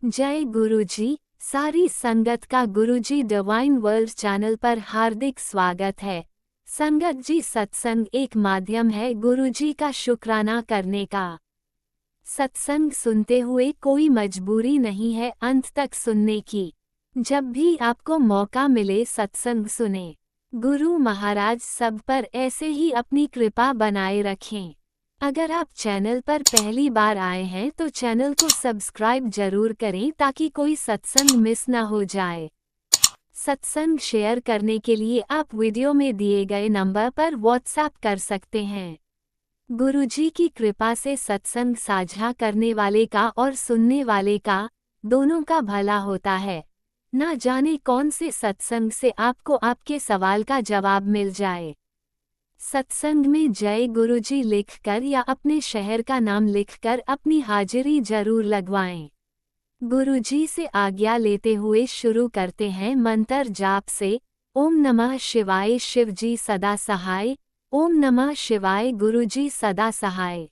जय गुरुजी। सारी संगत का गुरुजी डिवाइन वर्ल्ड चैनल पर हार्दिक स्वागत है। संगत जी, सत्संग एक माध्यम है गुरुजी का शुक्राना करने का। सत्संग सुनते हुए कोई मजबूरी नहीं है अंत तक सुनने की। जब भी आपको मौका मिले सत्संग सुने। गुरु महाराज सब पर ऐसे ही अपनी कृपा बनाए रखें। अगर आप चैनल पर पहली बार आए हैं तो चैनल को सब्सक्राइब जरूर करें ताकि कोई सत्संग मिस ना हो जाए। सत्संग शेयर करने के लिए आप वीडियो में दिए गए नंबर पर व्हाट्सएप कर सकते हैं। गुरुजी की कृपा से सत्संग साझा करने वाले का और सुनने वाले का, दोनों का भला होता है। ना जाने कौन से सत्संग से आपको आपके सवाल का जवाब मिल जाए। सत्संग में जय गुरुजी लिखकर या अपने शहर का नाम लिखकर अपनी हाजिरी जरूर लगवाएं। गुरुजी से आज्ञा लेते हुए शुरू करते हैं मंत्र जाप से। ओम नमः शिवाय शिवजी सदा सहाय। ओम नमः शिवाय गुरुजी सदा सहाय।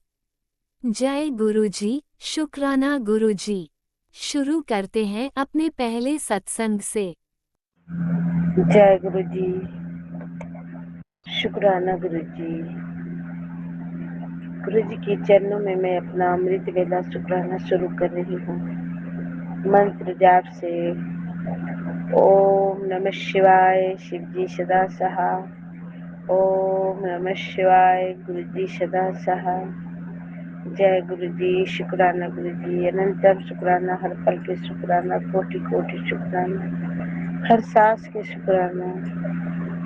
जय गुरुजी, शुक्राना गुरुजी। शुरू करते हैं अपने पहले सत्संग से। जय गुरु जी, शुक्राना गुरु जी। गुरु जी के चरणों में मैं अपना अमृत वेला शुक्राना शुरू कर रही हूँ। मंत्र जाप से ओम नमः शिवाय शिव जी सदा सहा। ओम नमः शिवाय गुरु जी सदा सहा। जय गुरु जी, शुक्राना गुरु जी, अनंतम शुक्राना, हर पल के शुक्राना, कोटि कोटि शुक्राना, हर सांस के शुक्राना।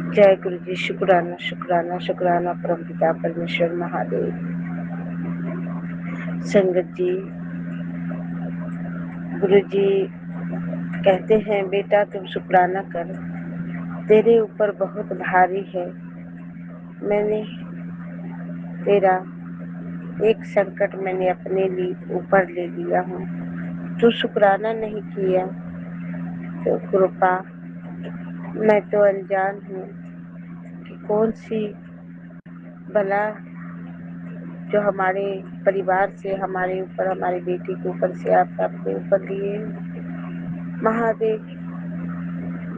जय गुरु जी, शुक्राना शुक्राना शुक्राना परमपिता परमेश्वर महादेव। संगत जी, गुरु जी कहते हैं बेटा तुम शुक्राना कर, तेरे ऊपर बहुत भारी है। मैंने तेरा एक संकट मैंने अपने लिए ऊपर ले लिया हूँ। तू शुक्राना नहीं किया तो कृपा, मैं तो अनजान हूँ कि कौन सी बला जो हमारे परिवार से हमारे ऊपर, हमारे बेटे के ऊपर से आप अपने ऊपर लिए। महादेव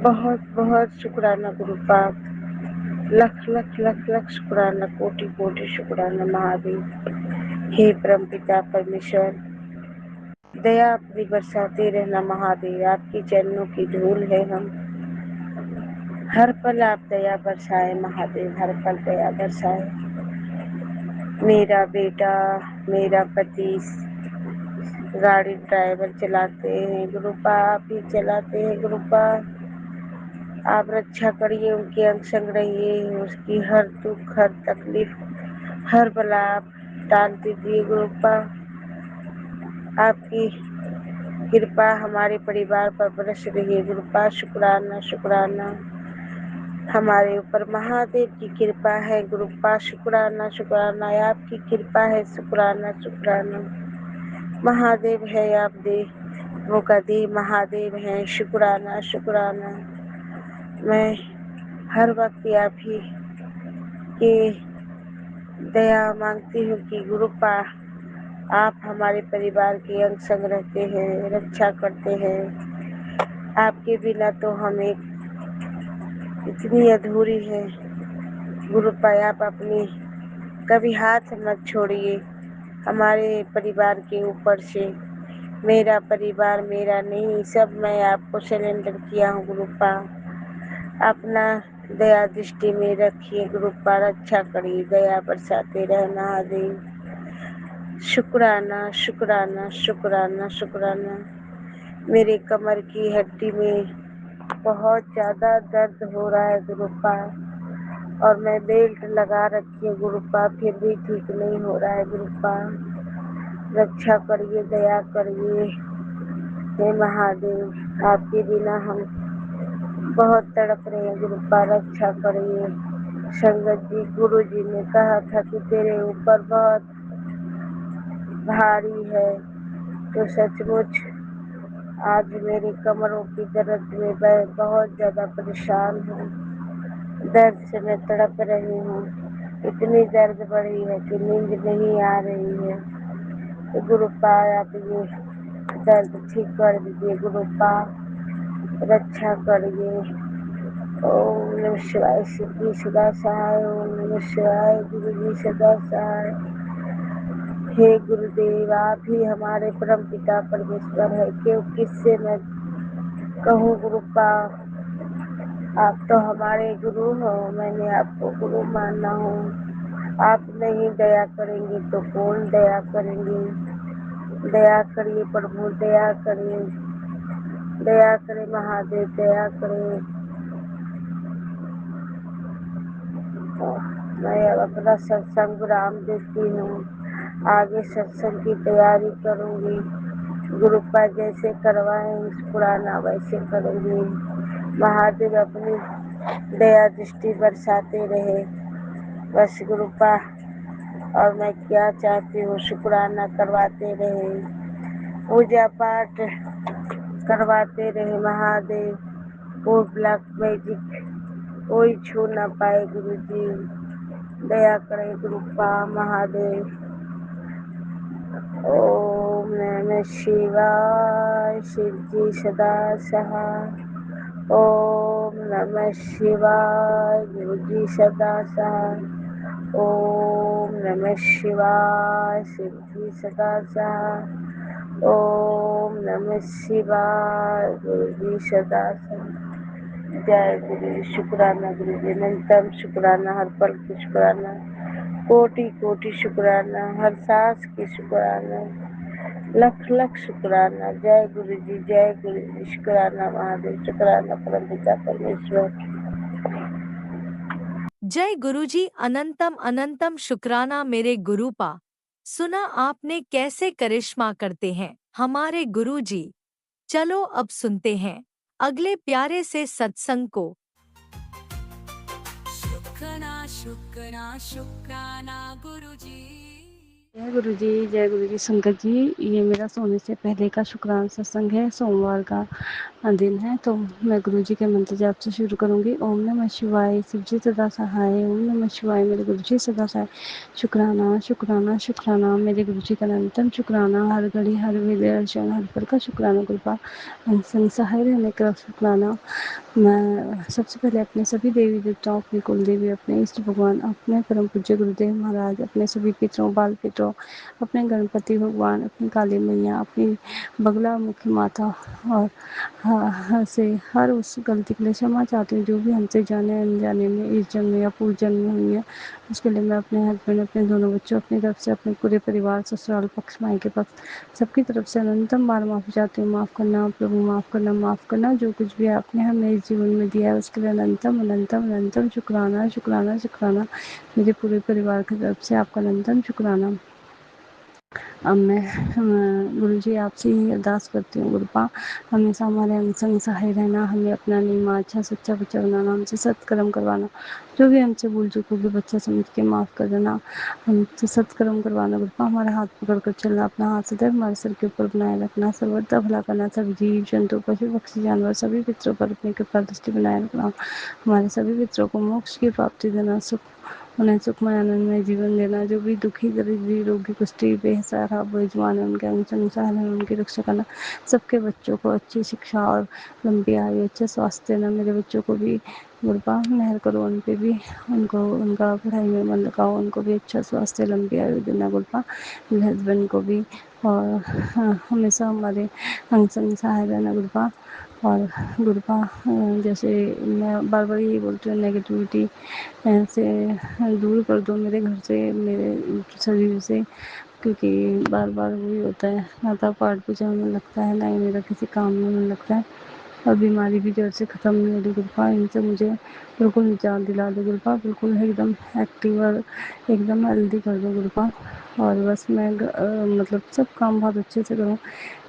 बहुत बहुत शुक्राना गुरु पाक, लख लख लख लख शुक्राना, कोटि कोटि शुक्राना महादेव। हे परम पिता परमेश्वर, दया अपनी बरसाते रहना महादेव। आपके चरणों की धूल है हम, हर पल आप दया बरसाए महादेव, हर पल दया बरसाए। मेरा बेटा, मेरा पति गाड़ी ड्राइवर चलाते हैं गुरुपा, आप ही चलाते हैं गुरुपा। आप रक्षा करिए, उनके अंग संग रहिए, उसकी हर दुख, हर तकलीफ, हर बला आप टाल दीजिए गुरुपा। आपकी कृपा हमारे परिवार पर बरस रही है गुरुपा। शुक्राना शुक्राना, हमारे ऊपर महादेव की कृपा है गुरुपा। शुक्राना शुक्राना, आपकी कृपा है। शुक्राना शुक्राना, महादेव है आप दे वो का दे महादेव हैं। शुक्राना शुक्राना, मैं हर वक्त आप ही के दया मांगती हूँ कि गुरुपा आप हमारे परिवार के अंग संग रहते हैं, रक्षा करते हैं। आपके बिना तो हम एक इतनी अधूरी है गुरुपा। आप अपनी कभी हाथ मत छोड़िए हमारे परिवार के ऊपर से। मेरा परिवार मेरा नहीं, सब मैं आपको सरेंडर किया हूँ गुरुपा। अपना दया दृष्टि में रखिए गुरुपा, रक्षा करिए, दया बरसाते रहना महादेव। शुक्राना शुक्राना शुक्राना शुक्राना, मेरे कमर की हड्डी में बहुत ज़्यादा दर्द हो रहा है गुरुपा, और मैं बेल्ट लगा रखी है गुरुपा, फिर भी ठीक नहीं हो रहा है गुरुपा। रक्षा करिए, दया करिए हे महादेव। आपके बिना हम बहुत तड़प रहे हैं गुरुपा, रक्षा करिए। संगत जी, गुरु जी ने कहा था कि तेरे ऊपर बहुत भारी है, तो सचमुच आज मेरी कमरों की दर्द में मैं बहुत ज़्यादा परेशान हूँ। दर्द से मैं तड़प रही हूँ, इतनी दर्द बढ़ी है कि नींद नहीं आ रही है। तो गुरुपा आप ये दर्द ठीक कर दीजिए गुरुपा, रक्षा करिए। ओम नमः शिवाय। शिव जी सदा सहाय। ओम नमः शिवाय। गुरु जी सदा सहाय। हे गुरुदेव, आप ही हमारे परम पिता परमेश्वर है, क्यों किससे मैं कहूँ गुरुपा। आप तो हमारे गुरु हो, मैंने आपको गुरु माना हो। आप नहीं दया करेंगे तो कौन दया करेंगे। दया करिए प्रभु, दया करिए, दया करे महादेव, दया करे। मैं अब अपना सत्संग राम देती हूँ, आगे सत्संग की तैयारी करूँगी। गुरुपा जैसे करवाए पुराना वैसे करूँगी। महादेव अपनी दया दृष्टि बरसाते रहे बस गुरुपा। और मैं क्या चाहती हूँ, शुक्राना करवाते रहे, पूजा पाठ करवाते रहे महादेव। वो ब्लैक मैजिक कोई छू ना पाए गुरु जी, दया करें गुरुपा महादेव। ओम नमः शिवाय। शिव जी सदा सहाय। ओम नमः शिवाय। गुरु जी सदा सहाय। ओम नमः शिवाय। शिव जी सदा सहाय। ओम नमः शिवाय। गुरु जी सदा सहाय। जय गुरु। शुक्राना गुरु जी, अनंतम शुक्राना, हर पल की शुक्राना, कोटि कोटि शुक्राना, हर सांस की शुक्राना, लख लख शुक्राना। जय गुरु जी, जय गुरु जी। शुक्राना महादेव, शुक्राना परम पिता परमेश्वर। जय गुरुजी। अनंतम अनंतम शुक्राना मेरे गुरुपा। सुना आपने कैसे करिश्मा करते हैं हमारे गुरुजी। चलो अब सुनते हैं अगले प्यारे से सत्संग को। शुक्राना शुक्राना शुक्राना गुरुजी। जय गुरु जी, जय गुरु जी। संगत जी, ये मेरा सोने से पहले का शुक्राना सत्संग है, सोमवार का दिन है। तो मैं गुरु जी के मंत्र जाप से शुरू करूंगी। ओम नमः शिवाय। शिव जी सदा सहाय। ओम नमः शिवाय। मेरे गुरु जी सदा सहाय। शुक्राना शुक्राना शुक्राना मेरे गुरु जी का अनंतम शुक्राना, हर घड़ी हर वेले हर क्षण हर पल का शुक्राना। कृपा संग सहाय रहने का शुक्राना। मैं सबसे पहले अपने सभी देवी देवताओं, अपनी कुल देवी, अपने इष्ट भगवान, अपने परम पूज्य गुरुदेव महाराज, अपने सभी पितरों, बाल पितरों, अपने गणपति भगवान, अपनी काली मैया, अपनी बगला मुखी माता और से हर उस गलती के लिए क्षमा चाहती हूँ जो भी हमसे जाने अनजाने में इस जन्म या पूर्व जन्म में हुई है। उसके लिए मैं अपने हस्बैंड, अपने दोनों बच्चों, अपनी तरफ से, अपने पूरे परिवार, ससुराल पक्ष, मायके पक्ष, सबकी तरफ से अनंतम बार माफ़ी चाहती हूँ। माफ़ करना प्रभु, माफ़ करना, माफ़ करना। जो कुछ भी आपने हमें इस जीवन में दिया है उसके लिए अनंतम अनंतम अनंतम शुक्राना शुक्राना शुक्राना। मेरे पूरे परिवार की तरफ से आपका अनंतम शुक्राना। अब मैं गुरु जी आपसे ही अरदास करती हूँ। गुरुपा हमेशा हमारे अंग संग सहाय रहना, हमें अपना नीमा अच्छा सच्चा बच्चा बनाना, हमसे सत्कर्म करवाना, जो भी हमसे भूल चूक होगी बच्चा समझ के माफ़ कर देना, हमसे सत्कर्म करवाना। गुरुपा हमारा हाथ पकड़ कर चलना, अपना हाथ सदैव हमारे सिर के ऊपर बनाए रखना, सर्वदा भला करना, सब जीव जंतु पशु पक्षी जानवर सभी पितरों पर अपनी कृपा दृष्टि बनाए रखना, हमारे सभी पितरों को मोक्ष की प्राप्ति देना, सुख उन्हें सुखमय आनंदमय जीवन देना, जो भी दुखी दरिद्री रोगी कुष्ठी बेसहारा बेजुबान है उनके अंग संग सहाय रहना, उनकी रक्षा करना, सबके बच्चों को अच्छी शिक्षा और लंबी आयु, अच्छा स्वास्थ्य देना। मेरे बच्चों को भी गुरुपा मेहर करो, उन पे भी, उनको उनका पढ़ाई में मन लगाओ, उनको भी अच्छा स्वास्थ्य लंबी आयु देना गुरुपा। मेरे हस्बैंड को भी, और हमेशा हमारे अंग संग सहाय रहना गुरुपा। और गुरुपा जैसे मैं बार बार यही बोलती हूँ, नेगेटिविटी से दूर कर दो मेरे घर से, मेरे शरीर से, क्योंकि बार बार वही होता है, ना तो पाठ पूजा में लगता है, ना ही मेरा किसी काम में मन लगता है, और बीमारी भी जड़ से ख़त्म नहीं हो रही गुरुपा। इनसे मुझे बिल्कुल निजात दिला दो गुरुपा, बिल्कुल एकदम एक्टिव और एकदम हेल्दी कर दो गुरुपा। और बस मैं मतलब सब काम बहुत अच्छे से करूँ।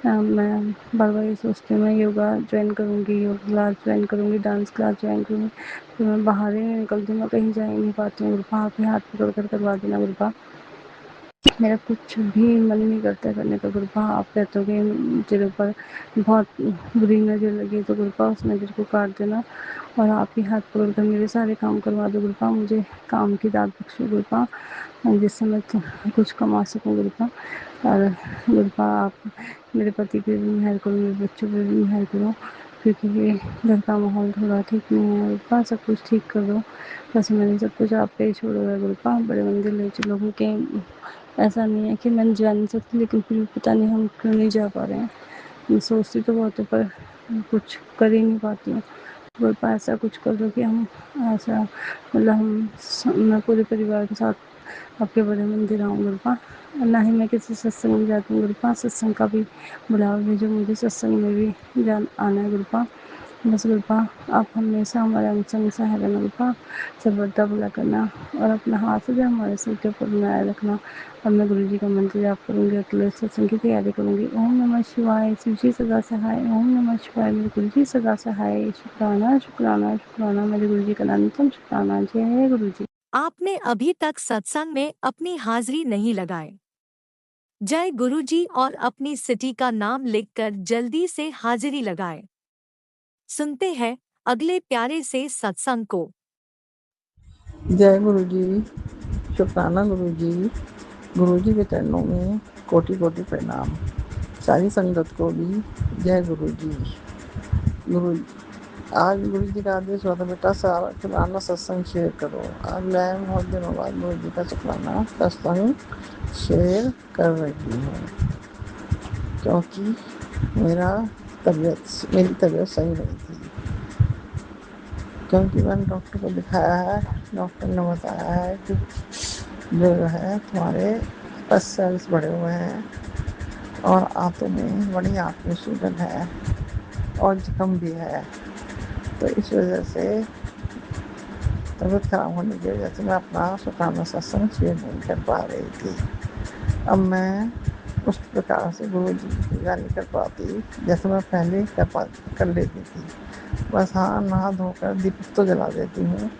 मैं बार बार ये सोचती हूँ, मैं योगा ज्वाइन करूँगी, योग क्लास ज्वाइन करूँगी, डांस क्लास ज्वाइन करूँगी, तो मैं बाहर ही नहीं निकलती, मैं कहीं जा ही नहीं पाती हूँ गुरुपा। आप ही हाथ पकड़ कर करवा देना गुरुपा। मेरा कुछ भी मन नहीं करता करने का गुरुपा। आप कहते हो कि तेरे ऊपर बहुत बुरी नज़र लगी तो गुरुपा उस नज़र को काट देना, और आप ही हाथ पकड़ कर मेरे सारे काम करवा दो गुरुपा। मुझे काम की दाद बख्शो गुरुपा, जिससे मैं कुछ कमा सकूँ गुरुपा। और गुरुपा आप मेरे पति पे भी मेहर करो, मेरे बच्चों पे भी मेहर करो, क्योंकि ये घर का माहौल थोड़ा ठीक नहीं है गुरुपा, सब कुछ ठीक कर दो। बस मैंने सब कुछ आप पे ही छोड़ा हुआ है गुरुपा, बड़े मंदिर ले चलो, क्योंकि ऐसा नहीं है कि मैं जा नहीं सकती, लेकिन फिर भी पता नहीं हम क्यों नहीं जा पा रहे हैं। मैं सोचती तो बहुत हूँ पर कुछ कर ही नहीं पाती हूँ। गुरुपा ऐसा कुछ कर दो कि हम ऐसा मतलब मैं पूरे परिवार के साथ आपके बड़े मंदिर आऊँ गुरुपा। ना ही मैं किसी सत्संग में जाती हूँ गुरुपा, सत्संग का भी बुलावा भेजो मुझे, सत्संग में भी आना है गुरुपा। बस गुरुपा आप हमेशा हमारे अंग संग सहाय रहना गुरुपा, सर्वदा भला करना और अपना हाथ भी हमारे सिर के ऊपर बनाए रखना। और मैं गुरु जी का मंत्र जाप करूँगी, अगले सत्संग की तैयारी करूँगी। ओम नमः शिवाय, शिव जी सदा सहाय। ओम नमः शिवाय, मेरे गुरु जी सदा सहाय। शुक्राना शुक्राना शुक्राना, मेरे गुरु जी का अनंतम शुक्राना। जय गुरु जी। आपने अभी तक सत्संग में अपनी हाजिरी नहीं लगाए। जय गुरुजी और अपनी सिटी का नाम लिखकर जल्दी से हाजिरी लगाएं। सुनते हैं अगले प्यारे से सत्संग को। जय गुरु जी, शुक्राना गुरु जी। गुरु जी के चरणों में कोटि कोटि प्रणाम। सारी संगत को भी जय गुरु जी। गुरु आज गुरु जी का आदेश हुआ था, बेटा शुक्राना सत्संग शेयर करो। आज मैं बहुत दिनों बाद गुरु जी का शुक्राना सत्संग शेयर कर रही हूँ, क्योंकि मेरी तबीयत सही नहीं थी। क्योंकि मैंने डॉक्टर को दिखाया है, डॉक्टर ने बताया है कि जो है तुम्हारे सेल्स बढ़े हुए हैं और आंतों में बड़ी आंत में सूजन है और जख्म भी है। तो इस वजह से तबीयत खराब होने की वजह से मैं अपना शुक्राना सत्संग शेयर नहीं कर पा रही थी। अब मैं उस प्रकार से गुरु जी की पूजा नहीं कर पाती जैसे मैं पहले कर लेती थी। बस हाँ, नहा धोकर दीपक तो जला देती हूँ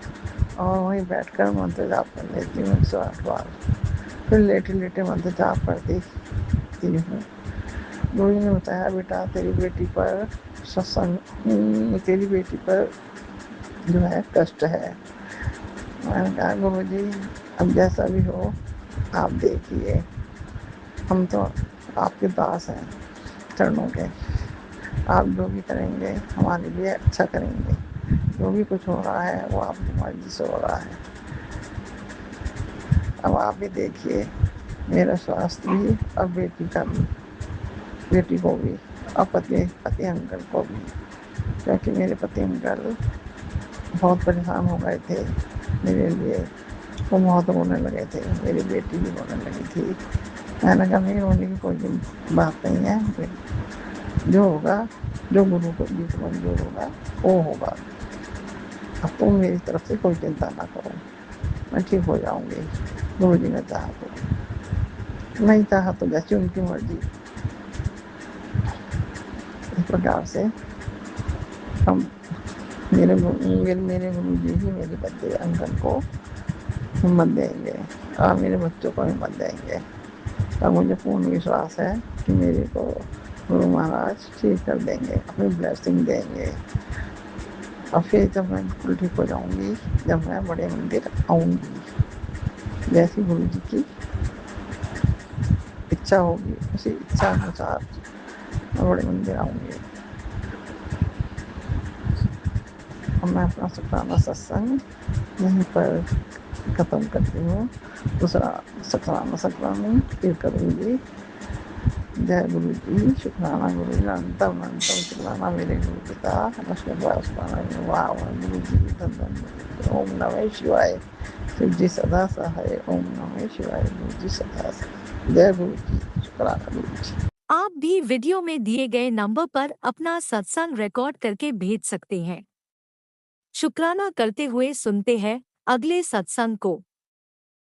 और वहीं बैठकर मंत्र जाप कर लेती हूँ 108 बार। फिर लेटे लेटे मंत्र जाप करती हूँ। गुरु जी ने बताया, बेटा तेरी बेटी पर जो है कष्ट है। मैंने कहा गुरु जी अब जैसा भी हो आप देखिए, हम तो आपके दास हैं चरणों के, आप जो भी करेंगे हमारे लिए अच्छा करेंगे। जो भी कुछ हो रहा है वो आपकी मर्जी से हो रहा है। अब आप भी देखिए मेरा स्वास्थ्य भी और बेटी को भी और पति अंकल को भी, क्योंकि मेरे पति अंकल बहुत परेशान हो गए थे मेरे लिए। वो बहुत रोने लगे थे, मेरी बेटी भी रोने लगी थी। मैंने कहा नहीं, रोने की कोई बात नहीं है, जो होगा, जो गुरु को जी को मंजूर होगा वो होगा। अब तुम मेरी तरफ से कोई चिंता ना करो, मैं ठीक हो जाऊंगी। गुरु जी ने चाहा तो, नहीं चाहा तो जैसी उनकी मर्जी। इस प्रकार से हम मेरे गुरु जी ही मेरे बच्चे अंकल को हिम्मत देंगे और मेरे बच्चों को हिम्मत देंगे। और मुझे पूर्ण विश्वास है कि मेरे को गुरु महाराज ठीक कर देंगे, अपनी ब्लेसिंग देंगे। और फिर जब मैं बिल्कुल ठीक हो जाऊंगी, जब मैं बड़े मंदिर आऊंगी, जैसी गुरु जी की इच्छा होगी उसी इच्छा अनुसार मैं बड़े मंदिर आऊंगी। और मैं अपना शुक्राना सत्संग यहीं पर ख़त्म करती हूँ। दूसरा शुक्राना फिर करूँगी। जय गुरु जी, शुक्राना गुरु जी, अनंतम शुक्राना मेरे गुरु पिता गुरु जी धन धन। ओम नमः शिवाय, शिव जी सदा सहाय। ओम नमः शिवाय, गुरु जी सदा सहाय। जय गुरु जी, शुक्राना गुरु जी। आप भी वीडियो में दिए गए नंबर पर अपना सत्संग रिकॉर्ड करके भेज सकते हैं। शुक्राना करते हुए सुनते हैं अगले सत्संग को।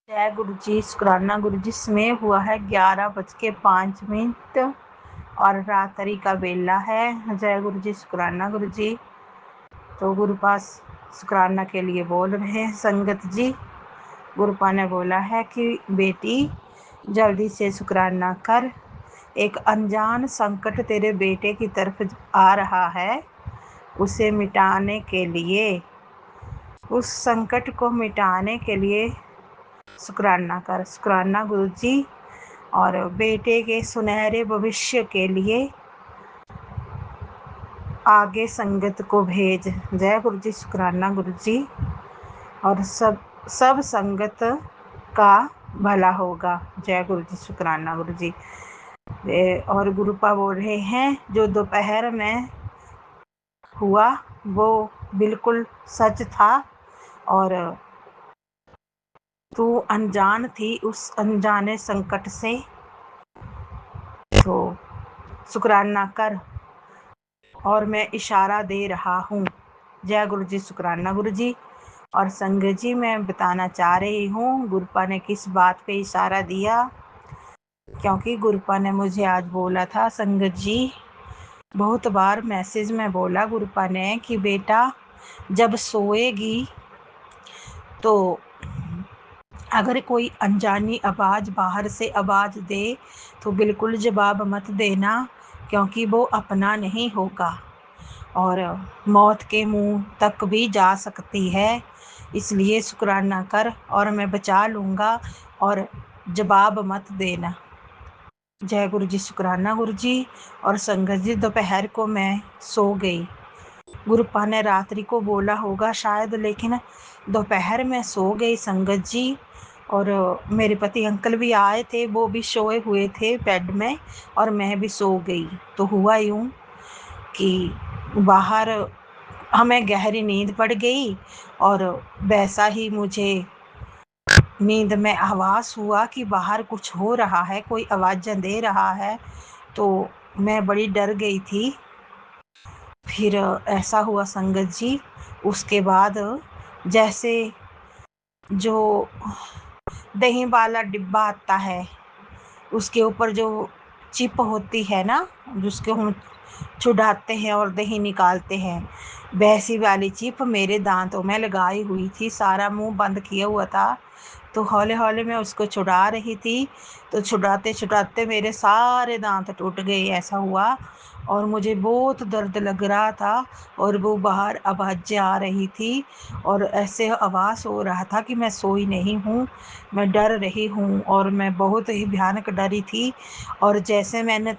जय गुरु जी, शुक्राना गुरु जी। समय हुआ है 11:05 और रात्रि का बेला है। जय गुरु जी, शुक्राना गुरु जी। तो गुरु पास शुक्राना के लिए बोल रहे हैं संगत जी। गुरुपा ने बोला है कि बेटी जल्दी से शुक्राना कर, एक अनजान संकट तेरे बेटे की तरफ आ रहा है, उसे मिटाने के लिए, उस संकट को मिटाने के लिए शुक्राना कर। शुक्राना गुरु जी, और बेटे के सुनहरे भविष्य के लिए आगे संगत को भेज। जय गुरु जी, शुक्राना गुरु जी। और सब सब संगत का भला होगा। जय गुरु जी, शुक्राना गुरु जी। और गुरुपा बोल रहे हैं, जो दोपहर में हुआ वो बिल्कुल सच था और तू अनजान थी उस अनजाने संकट से, तो शुक्राना कर और मैं इशारा दे रहा हूँ। जय गुरु जी, शुक्राना गुरु जी। और संगत जी, मैं बताना चाह रही हूँ गुरुपा ने किस बात पे इशारा दिया, क्योंकि गुरुपा ने मुझे आज बोला था संगत जी, बहुत बार मैसेज में बोला गुरुपा ने कि बेटा जब सोएगी तो अगर कोई अनजानी आवाज़ बाहर से आवाज़ दे तो बिल्कुल जवाब मत देना, क्योंकि वो अपना नहीं होगा और मौत के मुंह तक भी जा सकती है। इसलिए शुक्राना कर और मैं बचा लूँगा और जवाब मत देना। जय गुरु जी, शुक्राना गुरु जी। और संगत जी, दोपहर को मैं सो गई। गुरुपा ने रात्रि को बोला होगा शायद, लेकिन दोपहर में सो गई संगत जी। और मेरे पति अंकल भी आए थे, वो भी सोए हुए थे बेड में और मैं भी सो गई। तो हुआ यूँ कि बाहर हमें गहरी नींद पड़ गई और वैसा ही मुझे नींद में आभास हुआ कि बाहर कुछ हो रहा है, कोई आवाज़ें दे रहा है। तो मैं बड़ी डर गई थी। फिर ऐसा हुआ संगत जी, उसके बाद जैसे जो दही वाला डिब्बा आता है उसके ऊपर जो चिप होती है ना, जिसको हम छुड़ाते हैं और दही निकालते हैं, वैसी वाली चिप मेरे दांतों में लगाई हुई थी। सारा मुंह बंद किया हुआ था, तो हौले हौले मैं उसको छुड़ा रही थी। तो छुड़ाते छुड़ाते मेरे सारे दांत टूट गए, ऐसा हुआ। और मुझे बहुत दर्द लग रहा था और वो बाहर आवाज़ें आ रही थी और ऐसे आवाज़ हो रहा था कि मैं सोई नहीं हूँ, मैं डर रही हूँ और मैं बहुत ही भयानक डरी थी। और जैसे मैंने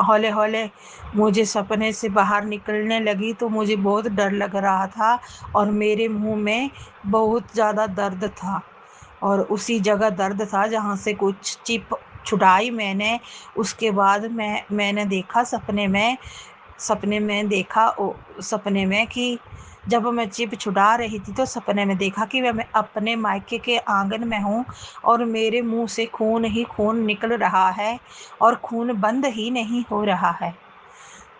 हौले हौले मुझे सपने से बाहर निकलने लगी तो मुझे बहुत डर लग रहा था और मेरे मुंह में बहुत ज़्यादा दर्द था और उसी जगह दर्द था जहाँ से कुछ चिप छुड़ाई मैंने। उसके बाद मैंने देखा सपने में कि जब मैं चिप छुड़ा रही थी तो सपने में देखा कि मैं अपने मायके के आंगन में हूँ और मेरे मुंह से खून ही खून निकल रहा है और खून बंद ही नहीं हो रहा है।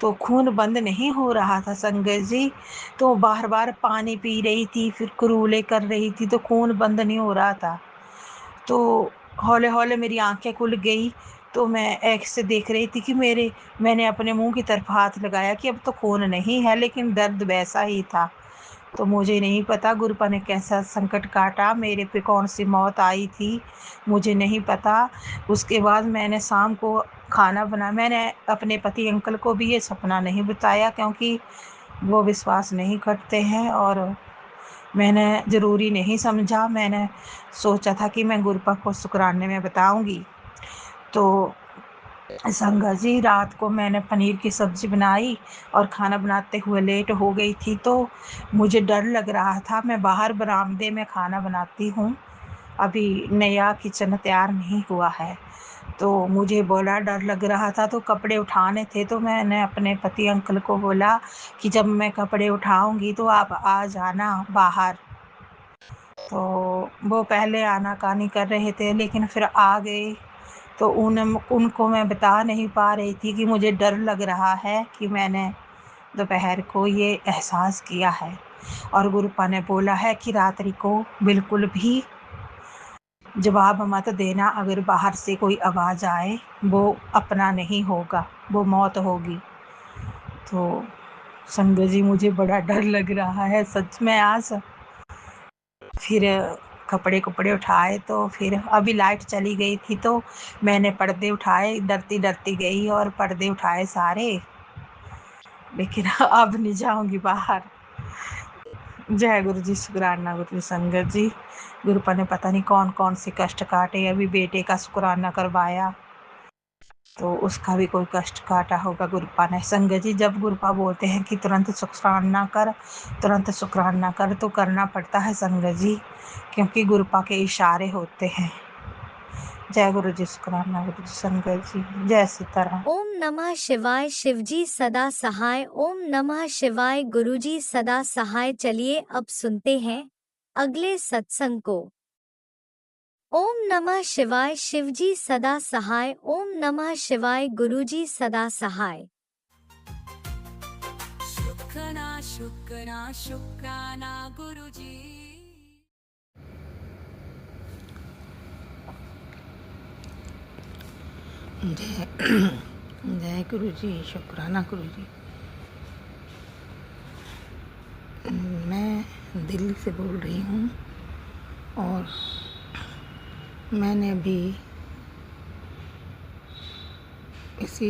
तो खून बंद नहीं हो रहा था संगत जी, तो बार बार पानी पी रही थी, फिर कुरूले कर रही थी, तो खून बंद नहीं हो रहा था। तो हौले हौले मेरी आंखें खुल गई, तो मैं एक से देख रही थी कि मैंने अपने मुंह की तरफ हाथ लगाया कि अब तो खून नहीं है, लेकिन दर्द वैसा ही था। तो मुझे नहीं पता गुरुपा ने कैसा संकट काटा, मेरे पे कौन सी मौत आई थी, मुझे नहीं पता। उसके बाद मैंने शाम को खाना बनाया। मैंने अपने पति अंकल को भी ये सपना नहीं बताया, क्योंकि वो विश्वास नहीं करते हैं और मैंने ज़रूरी नहीं समझा। मैंने सोचा था कि मैं गुरुपा को शुक्राने में बताऊंगी। तो संगत जी, रात को मैंने पनीर की सब्ज़ी बनाई और खाना बनाते हुए लेट हो गई थी, तो मुझे डर लग रहा था। मैं बाहर बरामदे में खाना बनाती हूँ, अभी नया किचन तैयार नहीं हुआ है, तो मुझे बड़ा डर लग रहा था। तो कपड़े उठाने थे, तो मैंने अपने पति अंकल को बोला कि जब मैं कपड़े उठाऊंगी तो आप आ जाना बाहर। तो वो पहले आनाकानी कर रहे थे, लेकिन फिर आ गए। तो उनको मैं बता नहीं पा रही थी कि मुझे डर लग रहा है कि मैंने दोपहर को ये एहसास किया है। और गुरुपा ने बोला है कि रात्रि को बिल्कुल भी जवाब मत देना, अगर बाहर से कोई आवाज़ आए वो अपना नहीं होगा, वो मौत होगी। तो संगत जी, मुझे बड़ा डर लग रहा है सच में आज। फिर कपड़े उठाए, तो फिर अभी लाइट चली गई थी, तो मैंने पर्दे उठाए, डरती डरती गई और पर्दे उठाए सारे, लेकिन अब नहीं जाऊंगी बाहर। जय गुरु जी, शुक्राना गुरु जी। संगत जी, गुरुपा ने पता नहीं कौन कौन से कष्ट काटे, अभी बेटे का शुक्राना करवाया, तो उसका भी कोई कष्ट काटा होगा गुरुपा ने। संगत जी, जब गुरुपा बोलते हैं कि तुरंत शुक्राना कर, तुरंत शुक्राना कर, तो करना पड़ता है संगत जी, क्योंकि गुरुपा के इशारे होते हैं। जय गुरु जी, शुक्राना गुरु जी। संगत जी, जय सीताराम। ओम नमः शिवाय। शिवजी सदा सहाय। ओम नमः शिवाय। गुरुजी सदा सहाय। चलिए अब सुनते हैं अगले सत्संग को। ओम नमः शिवाय। शिवजी सदा सहाय। ओम नमः शिवाय। गुरुजी सदा सहाय। शुक्राना शुक्राना शुक्राना गुरुजी। जय गुरु जी, शुक्राना गुरु जी। मैं दिल्ली से बोल रही हूँ और मैंने अभी इसी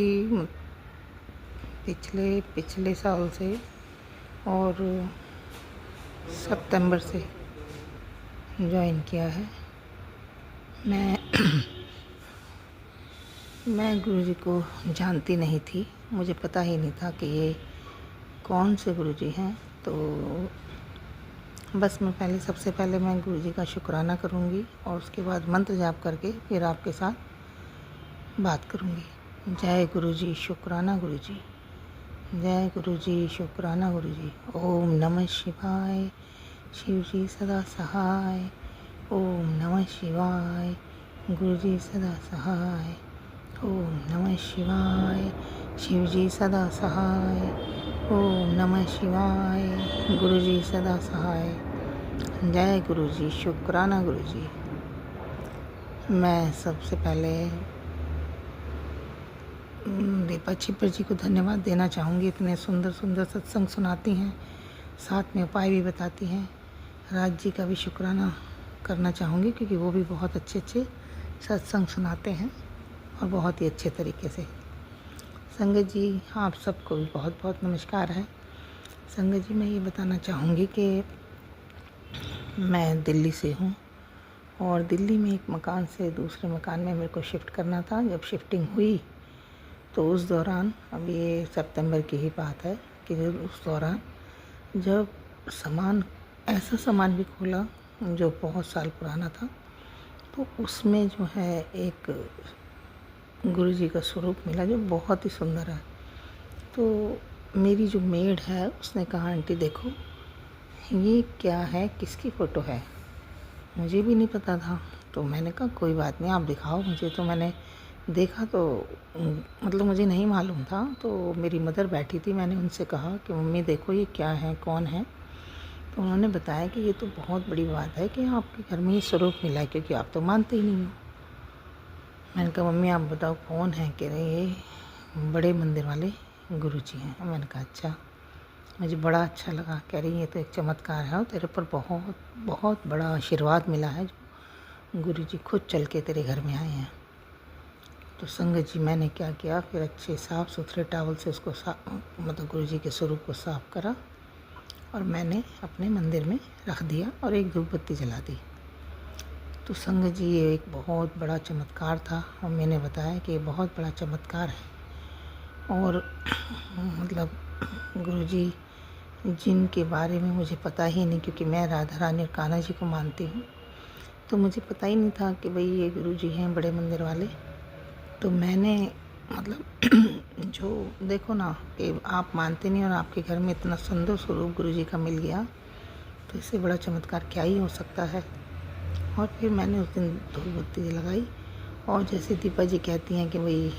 पिछले साल से और सितंबर से ज्वाइन किया है। मैं गुरुजी को जानती नहीं थी, मुझे पता ही नहीं था कि ये कौन से गुरुजी हैं। तो बस मैं सबसे पहले मैं गुरुजी का शुक्राना करूँगी और उसके बाद मंत्र जाप करके फिर आपके साथ बात करूँगी। जय गुरुजी, शुक्राना गुरुजी। जय गुरुजी, शुक्राना गुरुजी। ओम नमः शिवाय। शिवजी सदा सहाय। ओम नमः शिवाय। गुरुजी सदा सहाय। ओम नमः शिवाय। शिवजी सदा सहाय। ओम नमः शिवाय। गुरुजी सदा सहाय। जय गुरुजी, शुक्राना गुरुजी। मैं सबसे पहले दीपा छिपर जी को धन्यवाद देना चाहूँगी। इतने सुंदर सुंदर सत्संग सुनाती हैं, साथ में उपाय भी बताती हैं। राज जी का भी शुक्राना करना चाहूँगी क्योंकि वो भी बहुत अच्छे अच्छे सत्संग सुनाते हैं और बहुत ही अच्छे तरीके से। संगत जी, आप सबको भी बहुत बहुत नमस्कार है। संगत जी, मैं ये बताना चाहूँगी कि मैं दिल्ली से हूँ और दिल्ली में एक मकान से दूसरे मकान में मेरे को शिफ्ट करना था। जब शिफ्टिंग हुई तो उस दौरान, अब ये सितंबर की ही बात है कि उस दौरान जब ऐसा सामान भी खोला जो बहुत साल पुराना था, तो उसमें जो है एक गुरुजी का स्वरूप मिला जो बहुत ही सुंदर है। तो मेरी जो मेड है उसने कहा, आंटी देखो ये क्या है, किसकी फ़ोटो है। मुझे भी नहीं पता था, तो मैंने कहा कोई बात नहीं, आप दिखाओ मुझे। तो मैंने देखा तो मतलब मुझे नहीं मालूम था। तो मेरी मदर बैठी थी, मैंने उनसे कहा कि मम्मी देखो ये क्या है, कौन है। तो उन्होंने बताया कि ये तो बहुत बड़ी बात है कि आपके घर में ये स्वरूप मिला है, क्योंकि आप तो मानते ही नहीं हो। मैंने कहा मम्मी आप बताओ कौन है। कह रहे ये बड़े मंदिर वाले गुरुजी हैं। मैंने कहा अच्छा। मुझे बड़ा अच्छा लगा। कह रही ये तो एक चमत्कार है और तेरे पर बहुत बहुत बड़ा आशीर्वाद मिला है, जो गुरुजी खुद चल के तेरे घर में आए हैं। तो संगत जी, मैंने क्या किया, फिर अच्छे साफ़ सुथरे टावल से उसको मतलब गुरुजी के स्वरूप को साफ़ करा और मैंने अपने मंदिर में रख दिया और एक धूप बत्ती जला दी। तो संगत जी, ये एक बहुत बड़ा चमत्कार था और मैंने बताया कि ये बहुत बड़ा चमत्कार है। और मतलब गुरुजी जिनके बारे में मुझे पता ही नहीं, क्योंकि मैं राधा रानी और कान्हा जी को मानती हूँ, तो मुझे पता ही नहीं था कि भाई ये गुरुजी हैं बड़े मंदिर वाले। तो मैंने मतलब जो देखो ना कि आप मानते नहीं और आपके घर में इतना सुंदर स्वरूप गुरुजी का मिल गया, तो इससे बड़ा चमत्कार क्या ही हो सकता है। और फिर मैंने उस दिन धूप बत्ती लगाई और जैसे दीपा जी कहती हैं कि भाई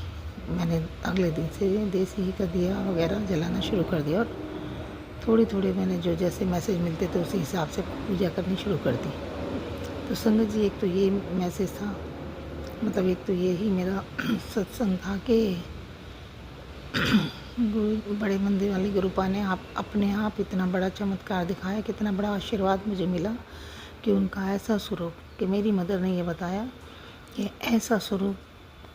मैंने अगले दिन से देसी घी का दिया वगैरह जलाना शुरू कर दिया और थोड़ी थोड़ी मैंने जो जैसे मैसेज मिलते थे उसी हिसाब से पूजा करनी शुरू कर दी। तो संगत जी, एक तो ये मैसेज था, मतलब एक तो ये ही मेरा सत्संग था कि बड़े मंदिर वाले गुरुपा ने अपने आप इतना बड़ा चमत्कार दिखाया, कितना बड़ा आशीर्वाद मुझे मिला कि उनका ऐसा स्वरूप, कि मेरी मदर ने ये बताया कि ऐसा स्वरूप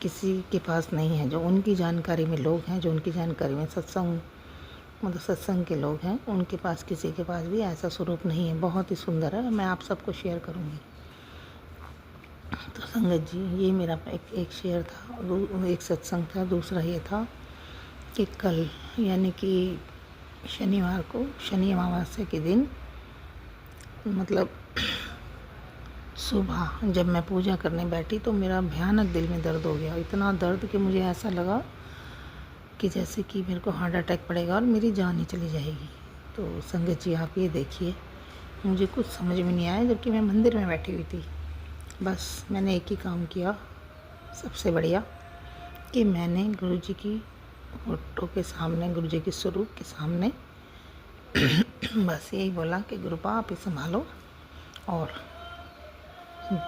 किसी के पास नहीं है। जो उनकी जानकारी में लोग हैं, जो उनकी जानकारी में सत्संग के लोग हैं, उनके पास किसी के पास भी ऐसा स्वरूप नहीं है। बहुत ही सुंदर है, मैं आप सबको शेयर करूँगी। तो संगत जी, ये मेरा एक शेयर था, एक सत्संग था। दूसरा ये था कि कल यानी कि शनिवार को, शनि अमावस्या के दिन, मतलब सुबह जब मैं पूजा करने बैठी तो मेरा भयानक दिल में दर्द हो गया। इतना दर्द कि मुझे ऐसा लगा कि जैसे कि मेरे को हार्ट अटैक पड़ेगा और मेरी जान ही चली जाएगी। तो संगत जी, आप ये देखिए, मुझे कुछ समझ में नहीं आया, जबकि मैं मंदिर में बैठी हुई थी। बस मैंने एक ही काम किया, सबसे बढ़िया, कि मैंने गुरु जी की फोटो के सामने, गुरु जी के स्वरूप के सामने बस यही बोला कि गुरुपा आप ही संभालो। और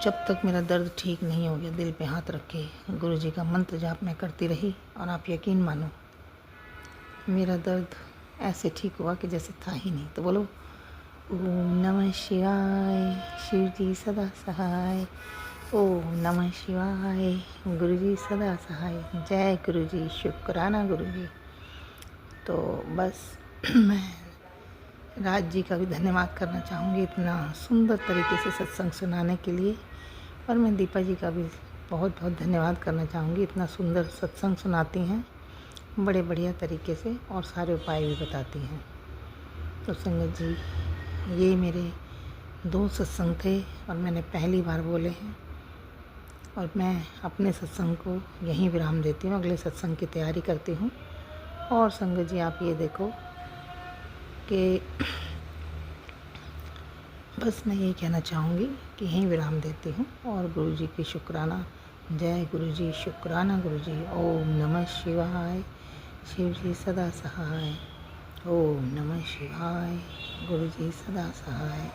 जब तक मेरा दर्द ठीक नहीं हो गया, दिल पे हाथ रख के गुरु जी का मंत्र जाप मैं करती रही। और आप यकीन मानो, मेरा दर्द ऐसे ठीक हुआ कि जैसे था ही नहीं। तो बोलो ओम नमः शिवाय, शिव जी सदा सहाय। ओम नमः शिवाय, गुरु जी सदा सहाय। जय गुरु जी, शुक्राना गुरु जी। तो बस मैं राज जी का भी धन्यवाद करना चाहूँगी इतना सुंदर तरीके से सत्संग सुनाने के लिए। और मैं दीपा जी का भी बहुत बहुत धन्यवाद करना चाहूँगी, इतना सुंदर सत्संग सुनाती हैं, बड़े बढ़िया तरीके से, और सारे उपाय भी बताती हैं। तो संगत जी, ये मेरे 2 सत्संग थे और मैंने पहली बार बोले हैं। और मैं अपने सत्संग को यहीं विराम देती हूँ, अगले सत्संग की तैयारी करती हूँ। और संगत जी, आप ये देखो कि बस मैं ये कहना चाहूँगी कि यहीं विराम देती हूँ। और गुरु जी की शुक्राना, जय गुरु जी, शुक्राना गुरु जी। ओम नमः शिवाय, शिव जी सदा सहाय। ओम नमः शिवाय, गुरु जी सदा सहाय।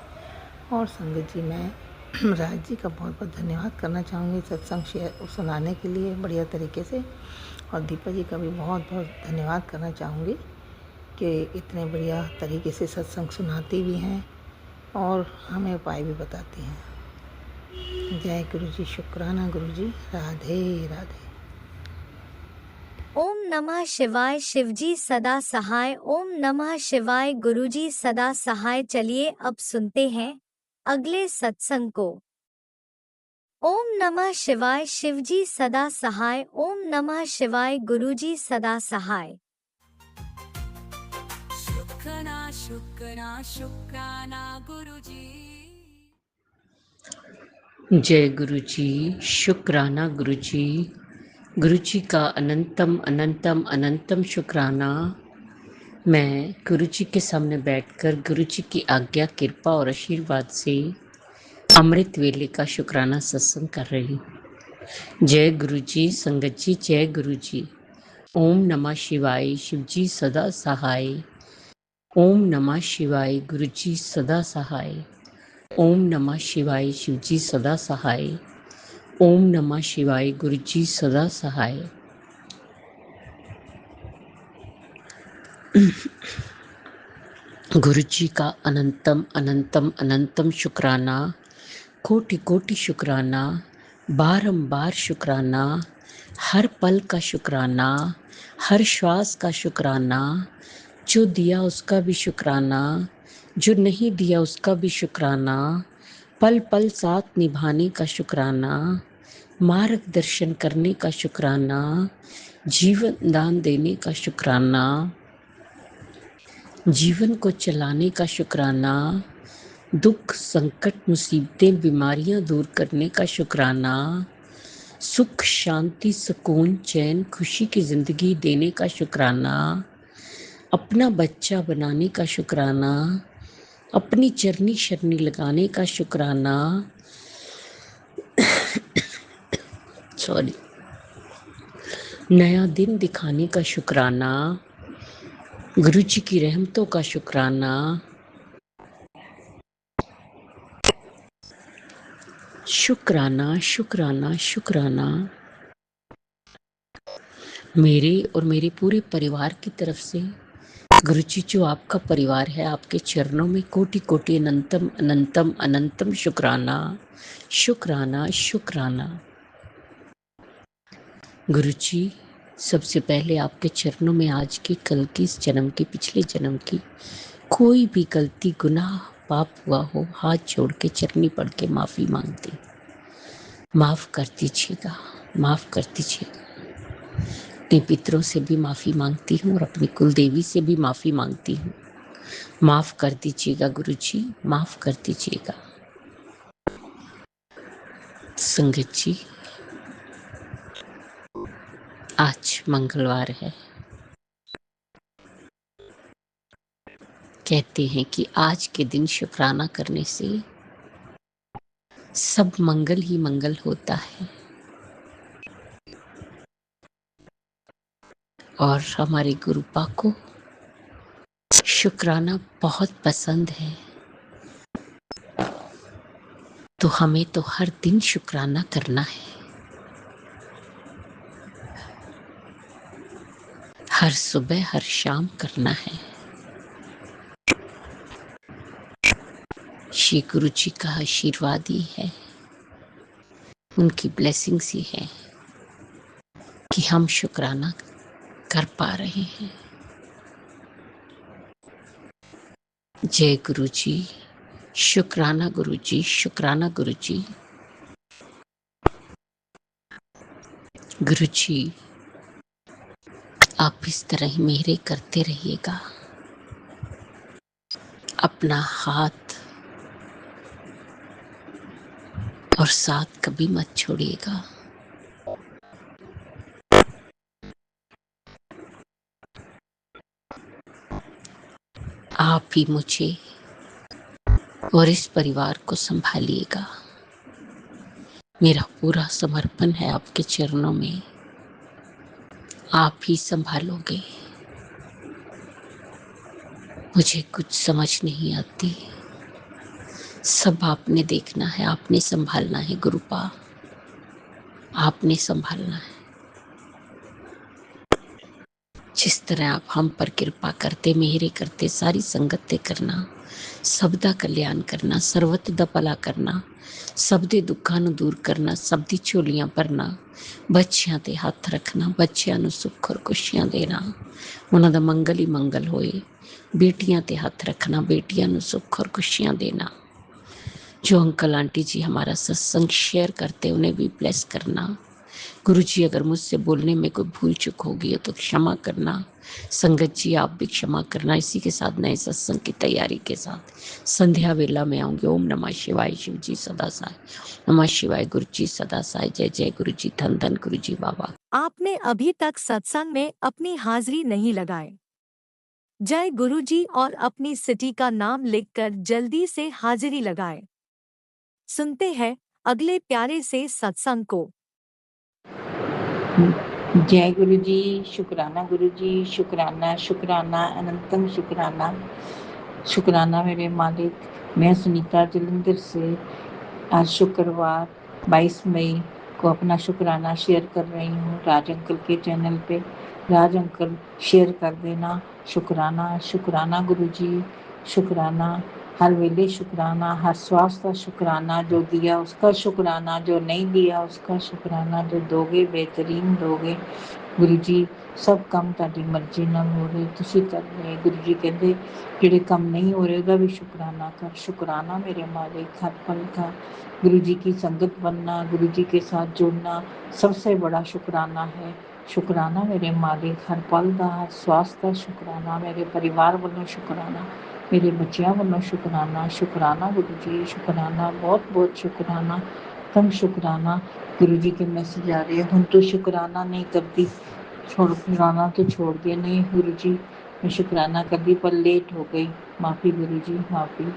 और संगत जी, मैं राज जी का बहुत बहुत धन्यवाद करना चाहूँगी सत्संग शेयर सुनाने के लिए बढ़िया तरीके से। और दीपा जी का भी बहुत बहुत धन्यवाद करना चाहूँगी कि इतने बढ़िया तरीके से सत्संग सुनाती भी हैं और हमें उपाय भी बताती हैं। जय गुरु जी, शुक्राना गुरु जी। राधे राधे। ओम नमः शिवाय, शिवजी सदा सहाय। ओम नमः शिवाय, गुरुजी सदा सहाय। चलिए अब सुनते हैं अगले सत्संग को। ओम नमः शिवाय, शिवजी सदा सहाय। ओम नमः शिवाय, गुरुजी सदा सहाय। शुक्राना गुरुजी। जय गुरु जी, शुक्राना गुरु जी। गुरु जी का अनंतम अनंतम अनंतम शुक्राना। मैं गुरु जी के सामने बैठकर गुरु जी की आज्ञा, कृपा और आशीर्वाद से अमृत वेले का शुक्राना सत्संग कर रही हूँ। जय गुरु जी, संगत जी, जय गुरु जी। ओम नमः शिवाय, शिव जी सदा सहाय। ओम नमः शिवाय, गुरु जी सदा सहाय। ओम नमः शिवाय, शिव जी सदा सहाय। ओम नमः शिवाय, गुरु जी सदा सहाय। गुरु जी का अनंतम अनंतम अनंतम शुक्राना, कोटि कोटि शुक्राना, बारंबार शुक्राना, हर पल का शुक्राना, हर श्वास का शुक्राना। जो दिया उसका भी शुक्राना, जो नहीं दिया उसका भी शुक्राना। पल पल साथ निभाने का शुक्राना, मार्गदर्शन करने का शुक्राना, जीवन दान देने का शुक्राना, जीवन को चलाने का शुक्राना, दुख संकट मुसीबतें बीमारियां दूर करने का शुक्राना, सुख शांति सुकून चैन खुशी की ज़िंदगी देने का शुक्राना, अपना बच्चा बनाने का शुक्राना, अपनी चरनी शरनी लगाने का शुक्राना, नया दिन दिखाने का शुक्राना, गुरु जी की रहमतों का शुक्राना। शुक्राना शुक्राना शुक्राना। मेरे और मेरे पूरे परिवार की तरफ से गुरु जी, जो आपका परिवार है, आपके चरणों में कोटि कोटि अनंतम अनंतम अनंतम शुक्राना शुक्राना शुक्राना। गुरु जी, सबसे पहले आपके चरणों में आज की, कल की, इस जन्म की, पिछले जन्म की कोई भी गलती गुनाह पाप हुआ हो, हाथ जोड़ के चरनी पड़ के माफ़ी मांगती। माफ़ कर दीजिएगा, माफ़ कर दीजिएगा। अपने पितरों से भी माफ़ी मांगती हूँ और अपनी कुल देवी से भी माफ़ी मांगती हूँ। माफ़ कर दीजिएगा गुरुजी, माफ़ कर दीजिएगा। संगत जी, आज मंगलवार है। कहते हैं कि आज के दिन शुक्राना करने से सब मंगल ही मंगल होता है। और हमारे गुरुपा को शुक्राना बहुत पसंद है, तो हमें तो हर दिन शुक्राना करना है। हर सुबह हर शाम करना है। श्री गुरु जी का आशीर्वाद ही है, उनकी ब्लेसिंग्स ही है कि हम शुक्राना कर पा रहे हैं। जय गुरु जी, शुक्राना गुरु जी, शुक्राना गुरु जी। गुरु जी, आप इस तरह ही मेहरे करते रहिएगा। अपना हाथ और साथ कभी मत छोड़िएगा। आप ही मुझे और इस परिवार को संभालिएगा। मेरा पूरा समर्पण है आपके चरणों में। आप ही संभालोगे। मुझे कुछ समझ नहीं आती, सब आपने देखना है, आपने संभालना है गुरुपा, आपने संभालना है। जिस तरह आप हम पर कृपा करते, मेहरे करते, सारी संगतें करना, सबदा कल्याण करना, सर्वत दा भला करना, ਸਭ ਦੇ ਦੁੱਖਾਂ ਨੂੰ ਦੂਰ ਕਰਨਾ, ਸਭ ਦੀ ਝੋਲੀਆਂ ਭਰਨਾ, ਬੱਚਿਆਂ ਤੇ ਹੱਥ ਰੱਖਣਾ, ਬੱਚਿਆਂ ਨੂੰ ਸੁੱਖ ਔਰ ਖੁਸ਼ੀਆਂ ਦੇਣਾ, ਉਹਨਾਂ ਦਾ ਮੰਗਲ ਹੀ ਮੰਗਲ ਹੋਏ। बेटियां ते हाथ रखना, बेटियां ਨੂੰ सुख और खुशियां देना। जो अंकल आंटी जी हमारा सत्संग शेयर करते उन्हें भी ब्लेस करना। गुरु जी, अगर मुझसे बोलने में कोई भूल चूक होगी तो क्षमा करना। संगत जी, आप भी क्षमा करना। इसी के साथ नए सत्संग की तैयारी के साथ संध्या वेला में आऊंगी। ओम नमः शिवाय। शिव जी सदा साय। नमः शिवाय। गुरु जी सदा साय। जय जय गुरु जी। धन धन गुरु जी बाबा। आपने अभी तक सत्संग में अपनी हाजिरी नहीं लगाए। जय गुरु जी और अपनी सिटी का नाम लिखकर जल्दी से हाजिरी लगाएं। सुनते हैं अगले प्यारे से सत्संग को। जय गुरु जी, शुक्राना गुरु जी, शुक्राना शुक्राना अनंतम शुक्राना। शुक्राना मेरे मालिक। मैं सुनीता जलंधर से आज शुक्रवार 22 मई को अपना शुक्राना शेयर कर रही हूँ राज अंकल के चैनल पे। राज अंकल शेयर कर देना। शुक्राना शुक्राना गुरु जी, शुक्राना हर वेले, शुक्राना हर स्वास्थ्य का शुक्राना, जो दिया उसका शुक्राना, जो नहीं दिया उसका शुक्राना, जो दोगे बेहतरीन दोगे। गुरु जी सब ਕੰਮ ਤੁਹਾਡੀ ਮਰਜ਼ੀ ਨਾਲ ਹੋ ਰਹੇ, ਤੁਸੀਂ ਕਰ ਰਹੇ। ਗੁਰੂ ਜੀ ਕਹਿੰਦੇ ਜਿਹੜੇ ਕੰਮ ਨਹੀਂ ਹੋ ਰਹੇ ਉਹਦਾ ਵੀ शुक्राना कर। शुक्राना मेरे मालिक हर पल का। गुरु जी की संगत बनना, गुरु जी के साथ जुड़ना सबसे बड़ा शुक्राना है। शुक्राना मेरे मालिक हर पल का, हर स्वास्थ्य का शुक्राना, मेरे परिवार वालों शुक्राना, मेरे बच्चों वालों शुक्राना। शुक्राना गुरु जी, शुक्राना बहुत बहुत शुक्राना। तम शुक्राना। गुरु जी के मैसेज आ रहे हैं, हम तो शुक्राना नहीं करती, शुक्राना तो छोड़ दिया। नहीं गुरु जी, मैं शुक्राना कर दी पर लेट हो गई। माफ़ी गुरु जी, माफ़ी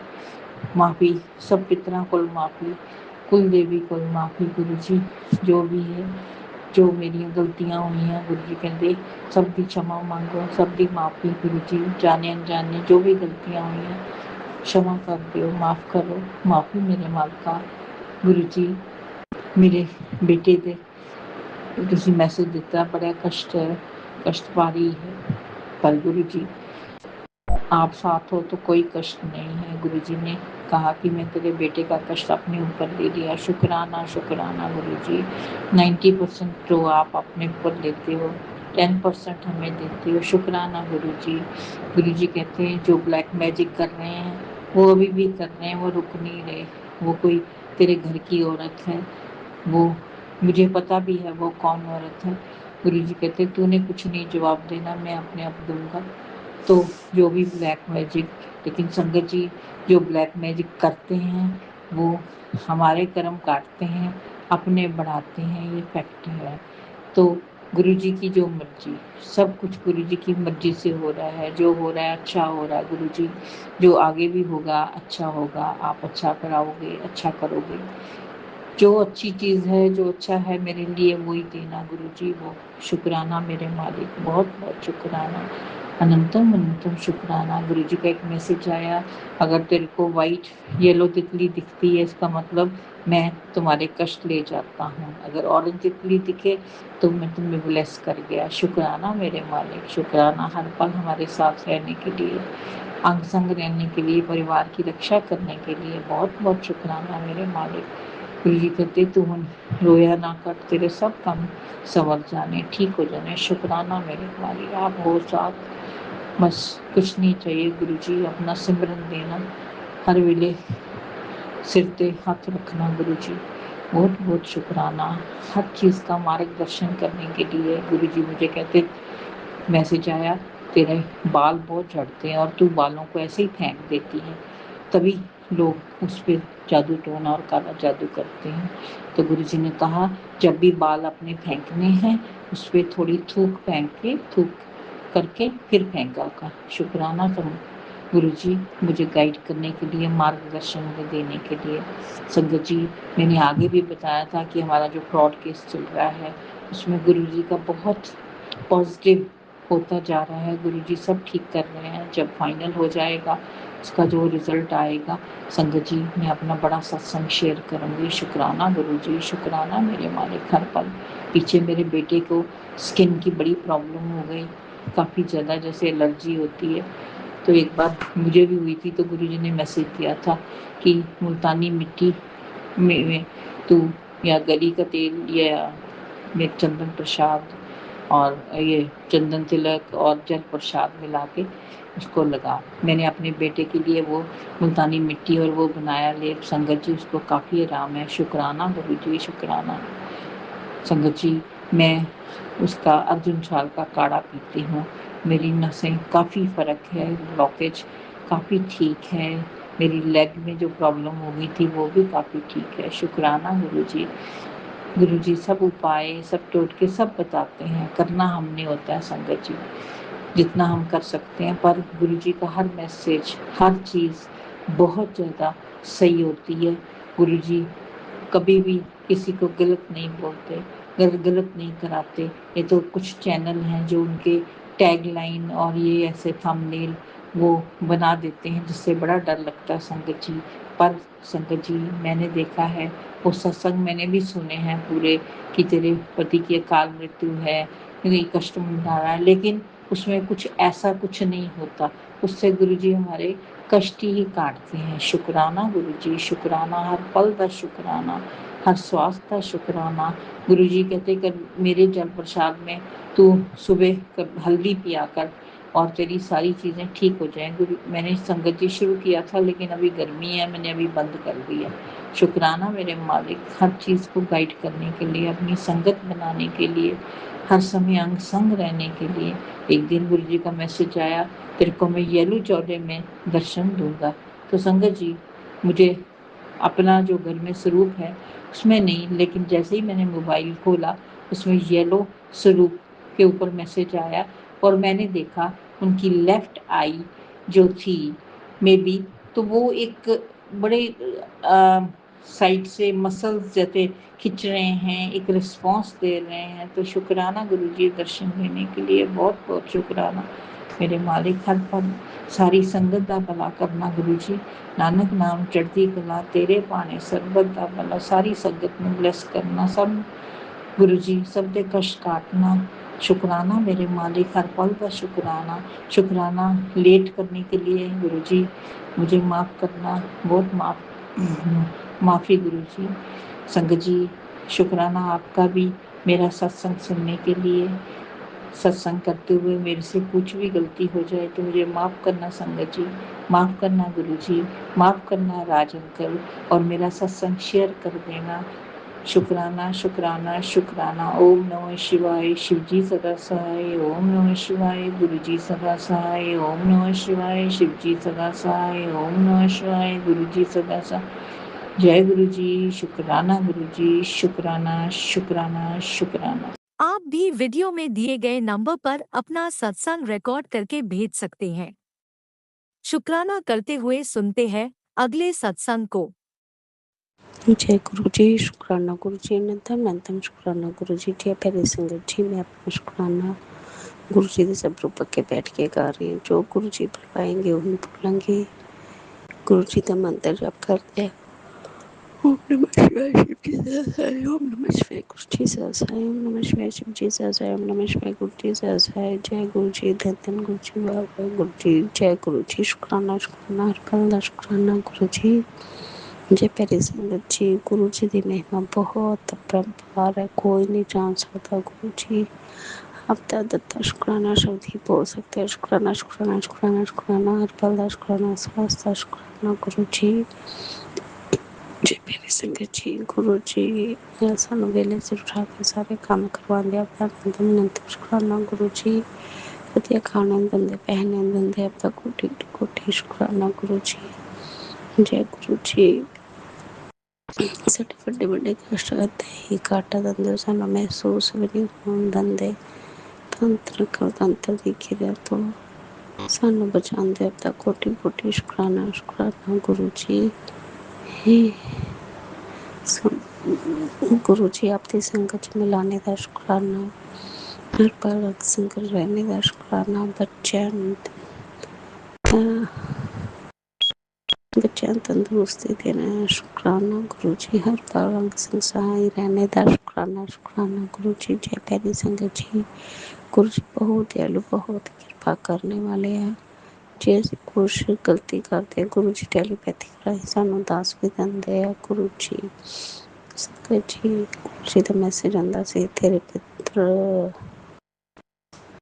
माफ़ी। सब पितरों को माफ़ी, कुल देवी को माफ़ी। गुरु जी जो भी है, जो मेरी गलतियां हुई हैं, गुरु जी कहते सब दी क्षमा मांगो, सब दी माफ़ी। गुरु जी जाने अनजाने जो भी गलतियां हुई हैं क्षमा कर दो, माफ़ करो। माफ़ी मेरे मालिका। गुरु जी मेरे बेटे दे ਤੁਸੀਂ मैसेज दिता, बड़ा कष्ट है, कष्ट पा रही है, पर गुरु जी आप साथ हो तो कोई कष्ट नहीं है। गुरु जी ने कहा कि मैं तेरे बेटे का कष्ट अपने ऊपर ले लिया। शुक्राना शुक्राना गुरु जी। 90% तो आप अपने ऊपर लेते हो, 10% हमें देते हो। शुक्राना गुरु जी। गुरु जी कहते हैं जो ब्लैक मैजिक कर रहे हैं वो अभी भी कर रहे हैं, वो रुक नहीं रहे। वो कोई तेरे घर की औरत है, वो मुझे पता भी है वो कौन औरत है। गुरुजी कहते तूने कुछ नहीं जवाब देना, मैं अपने आप दूँगा। तो जो भी ब्लैक मैजिक, लेकिन संगत जी जो ब्लैक मैजिक करते हैं वो हमारे कर्म काटते हैं, अपने बढ़ाते हैं, ये फैक्ट है। तो गुरुजी की जो मर्जी, सब कुछ गुरुजी की मर्जी से हो रहा है। जो हो रहा है अच्छा हो रहा है गुरुजी, जो आगे भी होगा अच्छा होगा। आप अच्छा कराओगे, अच्छा करोगे। जो अच्छी चीज़ है, जो अच्छा है मेरे लिए वही देना गुरुजी। वो शुक्राना मेरे मालिक, बहुत-बहुत शुक्राना। अनंतम अनंतम शुक्राना। गुरुजी का एक मैसेज आया, अगर तेरे को व्हाइट येलो तितली दिखती है इसका मतलब मैं तुम्हारे कष्ट ले जाता हूँ। अगर ऑरेंज तितली दिखे तो मैं तुम्हें ब्लेस कर गया। शुक्राना मेरे मालिक, शुक्राना हर पल हमारे साथ रहने के लिए, अंग संग रहने के लिए, परिवार की रक्षा करने के लिए बहुत-बहुत शुक्राना मेरे मालिक। गुरुजी कहते तू रोया ना कर, तेरे सब काम संवर जाने, ठीक हो जाने। शुक्राना मेरे मालिक, आप हो साथ, बस कुछ नहीं चाहिए गुरुजी। अपना सिमरन देना, हर वेले सिर ते हाथ रखना गुरुजी। बहुत-बहुत शुक्राना। हर चीज़ का मार्गदर्शन करने के लिए गुरुजी मुझे कहते मैसेज आया, तेरे बाल बहुत झड़ते हैं और तू बालों को ऐसे ही फेंक देती है, तभी लोग उस पे जादू टोना और काला जादू करते हैं। तो गुरुजी ने कहा जब भी बाल अपने फेंकने हैं उस पे थोड़ी थूक करके फिर फेंका कर। शुक्राना तुम गुरुजी मुझे गाइड करने के लिए, मार्गदर्शन देने के लिए। संगत जी मैंने आगे भी बताया था कि हमारा जो फ्रॉड केस चल रहा है उसमें गुरुजी का बहुत पॉजिटिव होता जा रहा है। गुरुजी सब ठीक कर रहे हैं। जब फाइनल हो जाएगा उसका जो रिजल्ट आएगा संगत जी मैं अपना बड़ा सत्संग शेयर करूँगी। शुक्राना गुरुजी, शुक्राना मेरे मालिक। हर पल पीछे मेरे बेटे को स्किन की बड़ी प्रॉब्लम हो गई, काफ़ी ज़्यादा जैसे एलर्जी होती है। तो एक बार मुझे भी हुई थी तो गुरुजी ने मैसेज दिया था कि मुल्तानी मिट्टी में तू या गरी का तेल या में चंदन प्रसाद और ये चंदन तिलक और जल प्रसाद मिला के उसको लगा। मैंने अपने बेटे के लिए वो मुल्तानी मिट्टी और वो बनाया लेप। संगत जी उसको काफ़ी आराम है। शुक्राना गुरुजी, शुक्राना। संगत जी मैं उसका अर्जुन साल का काढ़ा पीती हूँ, मेरी नसें काफ़ी फ़र्क है, ब्लॉकेज काफ़ी ठीक है, मेरी लेग में जो प्रॉब्लम हो गई थी वो भी काफ़ी ठीक है। शुक्राना गुरुजी। गुरुजी सब उपाय, सब टोटके सब बताते हैं, करना हमने होता है संगत जी, जितना हम कर सकते हैं। पर गुरुजी का हर मैसेज, हर चीज़ बहुत ज़्यादा सही होती है। गुरुजी कभी भी किसी को गलत नहीं बोलते, गलत नहीं कराते। ये तो कुछ चैनल हैं जो उनके टैगलाइन और ये ऐसे थंबनेल वो बना देते हैं जिससे बड़ा डर लगता है संगत जी। पर संगत जी मैंने देखा है, वो सत्संग मैंने भी सुने हैं पूरे कि तेरे पति की अकाल मृत्यु है, ये कष्ट मना रहा है, लेकिन उसमें कुछ ऐसा कुछ नहीं होता। उससे गुरुजी हमारे कष्ट ही काटते हैं। शुक्राना गुरुजी, शुक्राना हर पल का शुक्राना, हर श्वास का शुक्राना। गुरुजी कहते कर मेरे जल प्रसाद में तू सुबह हल्दी पिया कर और तेरी सारी चीज़ें ठीक हो जाएं। गुरु मैंने संगत जी शुरू किया था लेकिन अभी गर्मी है, मैंने अभी बंद कर दिया। शुक्राना मेरे मालिक, हर चीज़ को गाइड करने के लिए, अपनी संगत बनाने के लिए, हर समय अंग संग रहने के लिए। एक दिन गुरुजी का मैसेज आया, तेरे को मैं येलो चौदह में दर्शन दूंगा। तो संगत जी मुझे अपना जो घर में स्वरूप है उसमें नहीं, लेकिन जैसे ही मैंने मोबाइल खोला उसमें येलो स्वरूप के ऊपर मैसेज आया और मैंने देखा उनकी लेफ्ट आई जो थी मे बी, तो वो एक बड़े साइड से मसल्स जैसे खिंच रहे हैं, एक रिस्पॉन्स दे रहे हैं। तो शुक्राना गुरुजी दर्शन देने के लिए, बहुत बहुत शुक्राना मेरे मालिक। हर पल सारी संगत दा भला करना गुरुजी, नानक नाम चढ़ती कला तेरे पाने सरबत दा भला। सारी संगत में ब्लेस करना, सब गुरुजी सब दे कष्ट काटना। शुक्राना मेरे मालिक, हर पल का शुक्राना। शुक्राना लेट करने के लिए गुरुजी मुझे माफ़ करना, बहुत माफ़ी गुरुजी। संगत जी शुक्राना आपका भी मेरा सत्संग सुनने के लिए। सत्संग करते हुए मेरे से कुछ भी गलती हो जाए तो मुझे माफ़ करना संगत जी, माफ़ करना गुरुजी, माफ़ करना राज अंकल, और मेरा सत्संग शेयर कर देना। शुक्राना शुक्राना शुक्राना। ओम नमः शिवाय। शिवजी सदा सहाय। ओम नमः शिवाय। गुरुजी सदा सहाय। ओम नमः शिवाय। शिवजी सदा सहाय। ओम नमः शिवाय। गुरुजी सदा सहाय। जय गुरु जी। शुक्राना गुरु जी। शुक्राना शुक्राना शुक्राना। आप भी वीडियो में दिए गए नंबर पर अपना सत्संग रिकॉर्ड करके भेज सकते हैं। शुक्राना करते हुए सुनते हैं अगले सत्संग को। जय गुरु जी। शुक्राना गुरु जी। अनंतम अनंतम शुक्राना गुरु जी। जय प्यारी संगत जी, मैं अपना शुक्राना गुरु जी के सब रूप के बैठ के गा रही हूँ। जो गुरु जी बुलवाएंगे उन्हें बोलेंगे। गुरु जी का मंत्र जप करते हैं। ओम नमः शिवाय। शिव जी सहसाय। ओम नमः शिवाय। गुरु जी सहसाय। ओम नमः शिवाय। शिव जी सहसाय। ओम नमः शिवाय। गुरु जी सहसाय। जय गुरु जी। धन धन गुरु जी। बाबा गुरु जी। जय गुरु जी। शुक्राना शुक्राना हर पल दा शुक्राना गुरु जी। जय प्यारी संगत जी, गुरु जी की महिमा बहुत अपरंपार है, कोई नहीं जान सकता। गुरु जी आपका दत्ता शुक्राना शब्द ही बोल सकते हैं। शुक्राना शुक्राना शुक्राना शुक्राना हर पल दा शुक्राना स्वास्थ्य शुक्राना गुरु जी। जय प्यारी संगत जी, गुरु जी सानू वेले से उठा के सारे काम करवाते। आपका अनंत शुक्राना गुरु जी। वधिया खाने दिंदे, पहने दिंदे, आपका कोटि कोटि शुक्राना गुरु जी। जय गुरु जी। साढ़े बड़े बड़े कष्ट आते ही काटा दिंदे, सानू महसूस भी नहीं होने दिंदे। तंत्र का तंत्र दिखी रहा तो सानू बचाते। आपका कोटि कोटि शुक्राना शुक्राना गुरु जी। गुरु जी आपकी संगत मिलाने का शुक्राना, हर पल संगत रहने का शुक्राना। बच्चों तंदुरुस्ती देना शुक्राना गुरु जी। हर पल रंग संसाई रहने का शुक्राना शुक्राना गुरु जी। जय प्यारी संगत जी, गुरु जी बहुत दयालु, बहुत कृपा करने वाले हैं। जे असीं कुछ गलती करते हैं, गुरु जी टेलीपैथी राही सानू दस भी देंदे आ। गुरु जी संगत जी, गुरु जी का मैसेज आंदा सी, तेरे पुत्र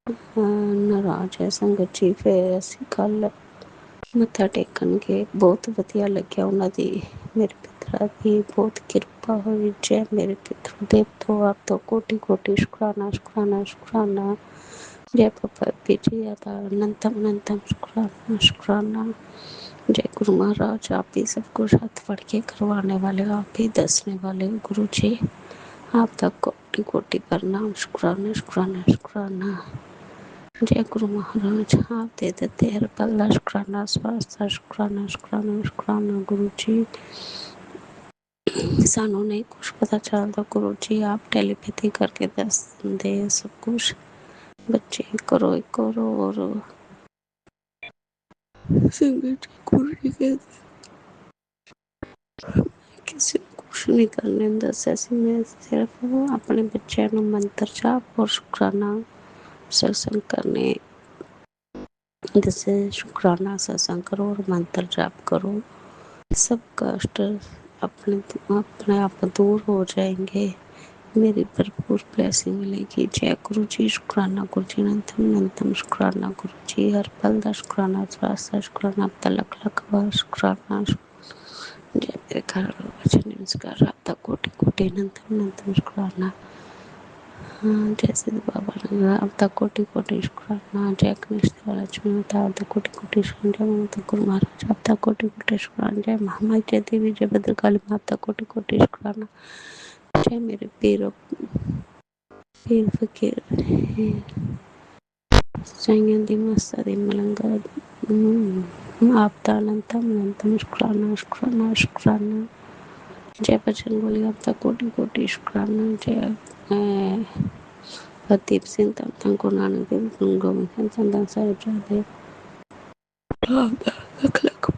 नाराज है संगत जी। फिर असीं कल मत्था टेकन गए, बहुत वधिया लग्या। उन्हां दी मेरे पितरा की बहुत कृपा हुई। जय मेरे पितृ देवतो, आप तो कोटि कोटि शुक्राना शुक्राना शुक्राना। जय बाबा जी का अनंतम अनंतम शुक्राना शुक्राना। जय गुरु महाराज, आप ही सब कुछ हाथ पढ़ के करवाने वाले, आप ही दसने वाले गुरु जी। आप तक कोटि कोटि प्रणाम शुक्राना शुक्राना शुक्राना। जय गुरु महाराज, आप दे देते हर पल शुक्राना स्वास्थ्य शुक्राना शुक्राना शुक्राना गुरु जी। सानू नहीं कुछ पता चलता गुरु जी, आप टेलीपैथी करके दस दे सब कुछ। बच्चे करो और संगत गुरु जी कहते किसी को कुछ नहीं करने दस। ऐसी मैं सिर्फ अपने बच्चों को मंत्र जाप और शुक्राना सत्संग करने जैसे शुक्राना सत्संग करो और मंत्र जाप करो, सब कष्ट अपने आप दूर हो जाएंगे। मेरी भरपूर ब्लेसिंग मिलेगी। जय गुरु जी। शुक्राना गुरु जी। अनंतम अनंतम शुक्राना गुरु जी। हर पल का शुक्राना स्वास्थ्य शुक्राना, आपका लख लख बार शुक्राना। जय मेरे घर वचन नमस्कार, आपका कोटि कोटि अनंतम अनंतम शुक्राना। जय सिद्ध बाबा नगर, आपका कोटि कोटि शुक्राना। जय कनिष्ठ वाला लक्ष्मी माता, आपका कोटि कोटि शुक्राना। जय माता गुरु महाराज, आपका कोटि कोटि शुक्राना। जय महामाई, जय देवी, जय भद्रकाली माता, कोटि कोटि शुक्राना। जय मेरे पीर फकीर साईं दी मस्ता दी मलंगा, आपका अनंतम अनंतम शुक्राना शुक्राना शुक्राना। जय बजरंग बली, आपका कोटि कोटि शुक्राना। जय हरदीप सिंह, धन गुरु नानक देव, गुरु गोबिंद सिंह, चंदन साहिबजादे, लख लख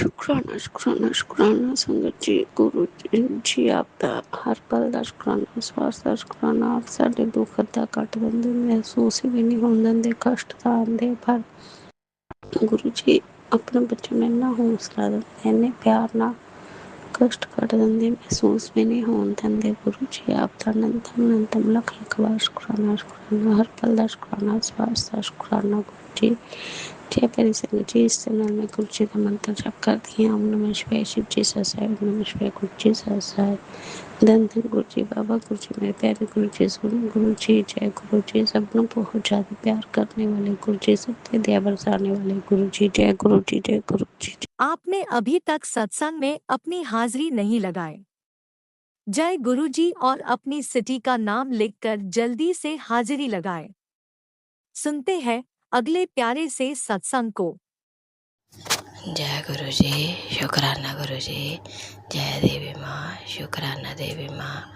शुक्राना शुक्राना शुक्राना। संगत जी, गुरु जी आपका हर पल का शुक्राना स्वास्थ्य शुक्राना। आप साडे दुख अद्धा कट देंदे, महसूस भी नहीं होने देंदे, कष्ट तो आंदे पर गुरु जी अपने बच्चों ने इन्ना हौसला देंदे, इन्ने प्यार नाल कष्ट कट देंदे, महसूस भी नहीं होने देंदे। गुरु जी आपका अनंतम अनंतम लख लख बार शुक्राना शुक्राना। हर पल का शुक्राना स्वास्थ्य शुक्राना। जी। जय प्यारी संगत जी, इस चैनल में गुरु जी का मंत्र जप करती हैं। ओम नमः शिवाय, शिव जी सहस्राय, ओम नमः शिवाय, गुरु जी सहस्राय। धन धन गुरु जी बाबा, गुरु जी मेरे प्यारे गुरु जी, सुनो गुरु जी, जय गुरु जी, सबको बहुत ज़्यादा प्यार करने वाले गुरु जी, सबसे दया बरसाने वाले गुरु जी, जय गुरु जी, जय गुरु जी। आपने अभी तक सत्संग में अपनी हाजिरी नहीं लगाए? जय गुरु जी और अपनी सिटी का नाम लिखकर जल्दी से हाजिरी लगाएं। सुनते हैं अगले प्यारे से सत्संग को। जय गुरु जी, शुक्राना गुरु जी, जय देवी माँ, शुक्राना देवी माँ,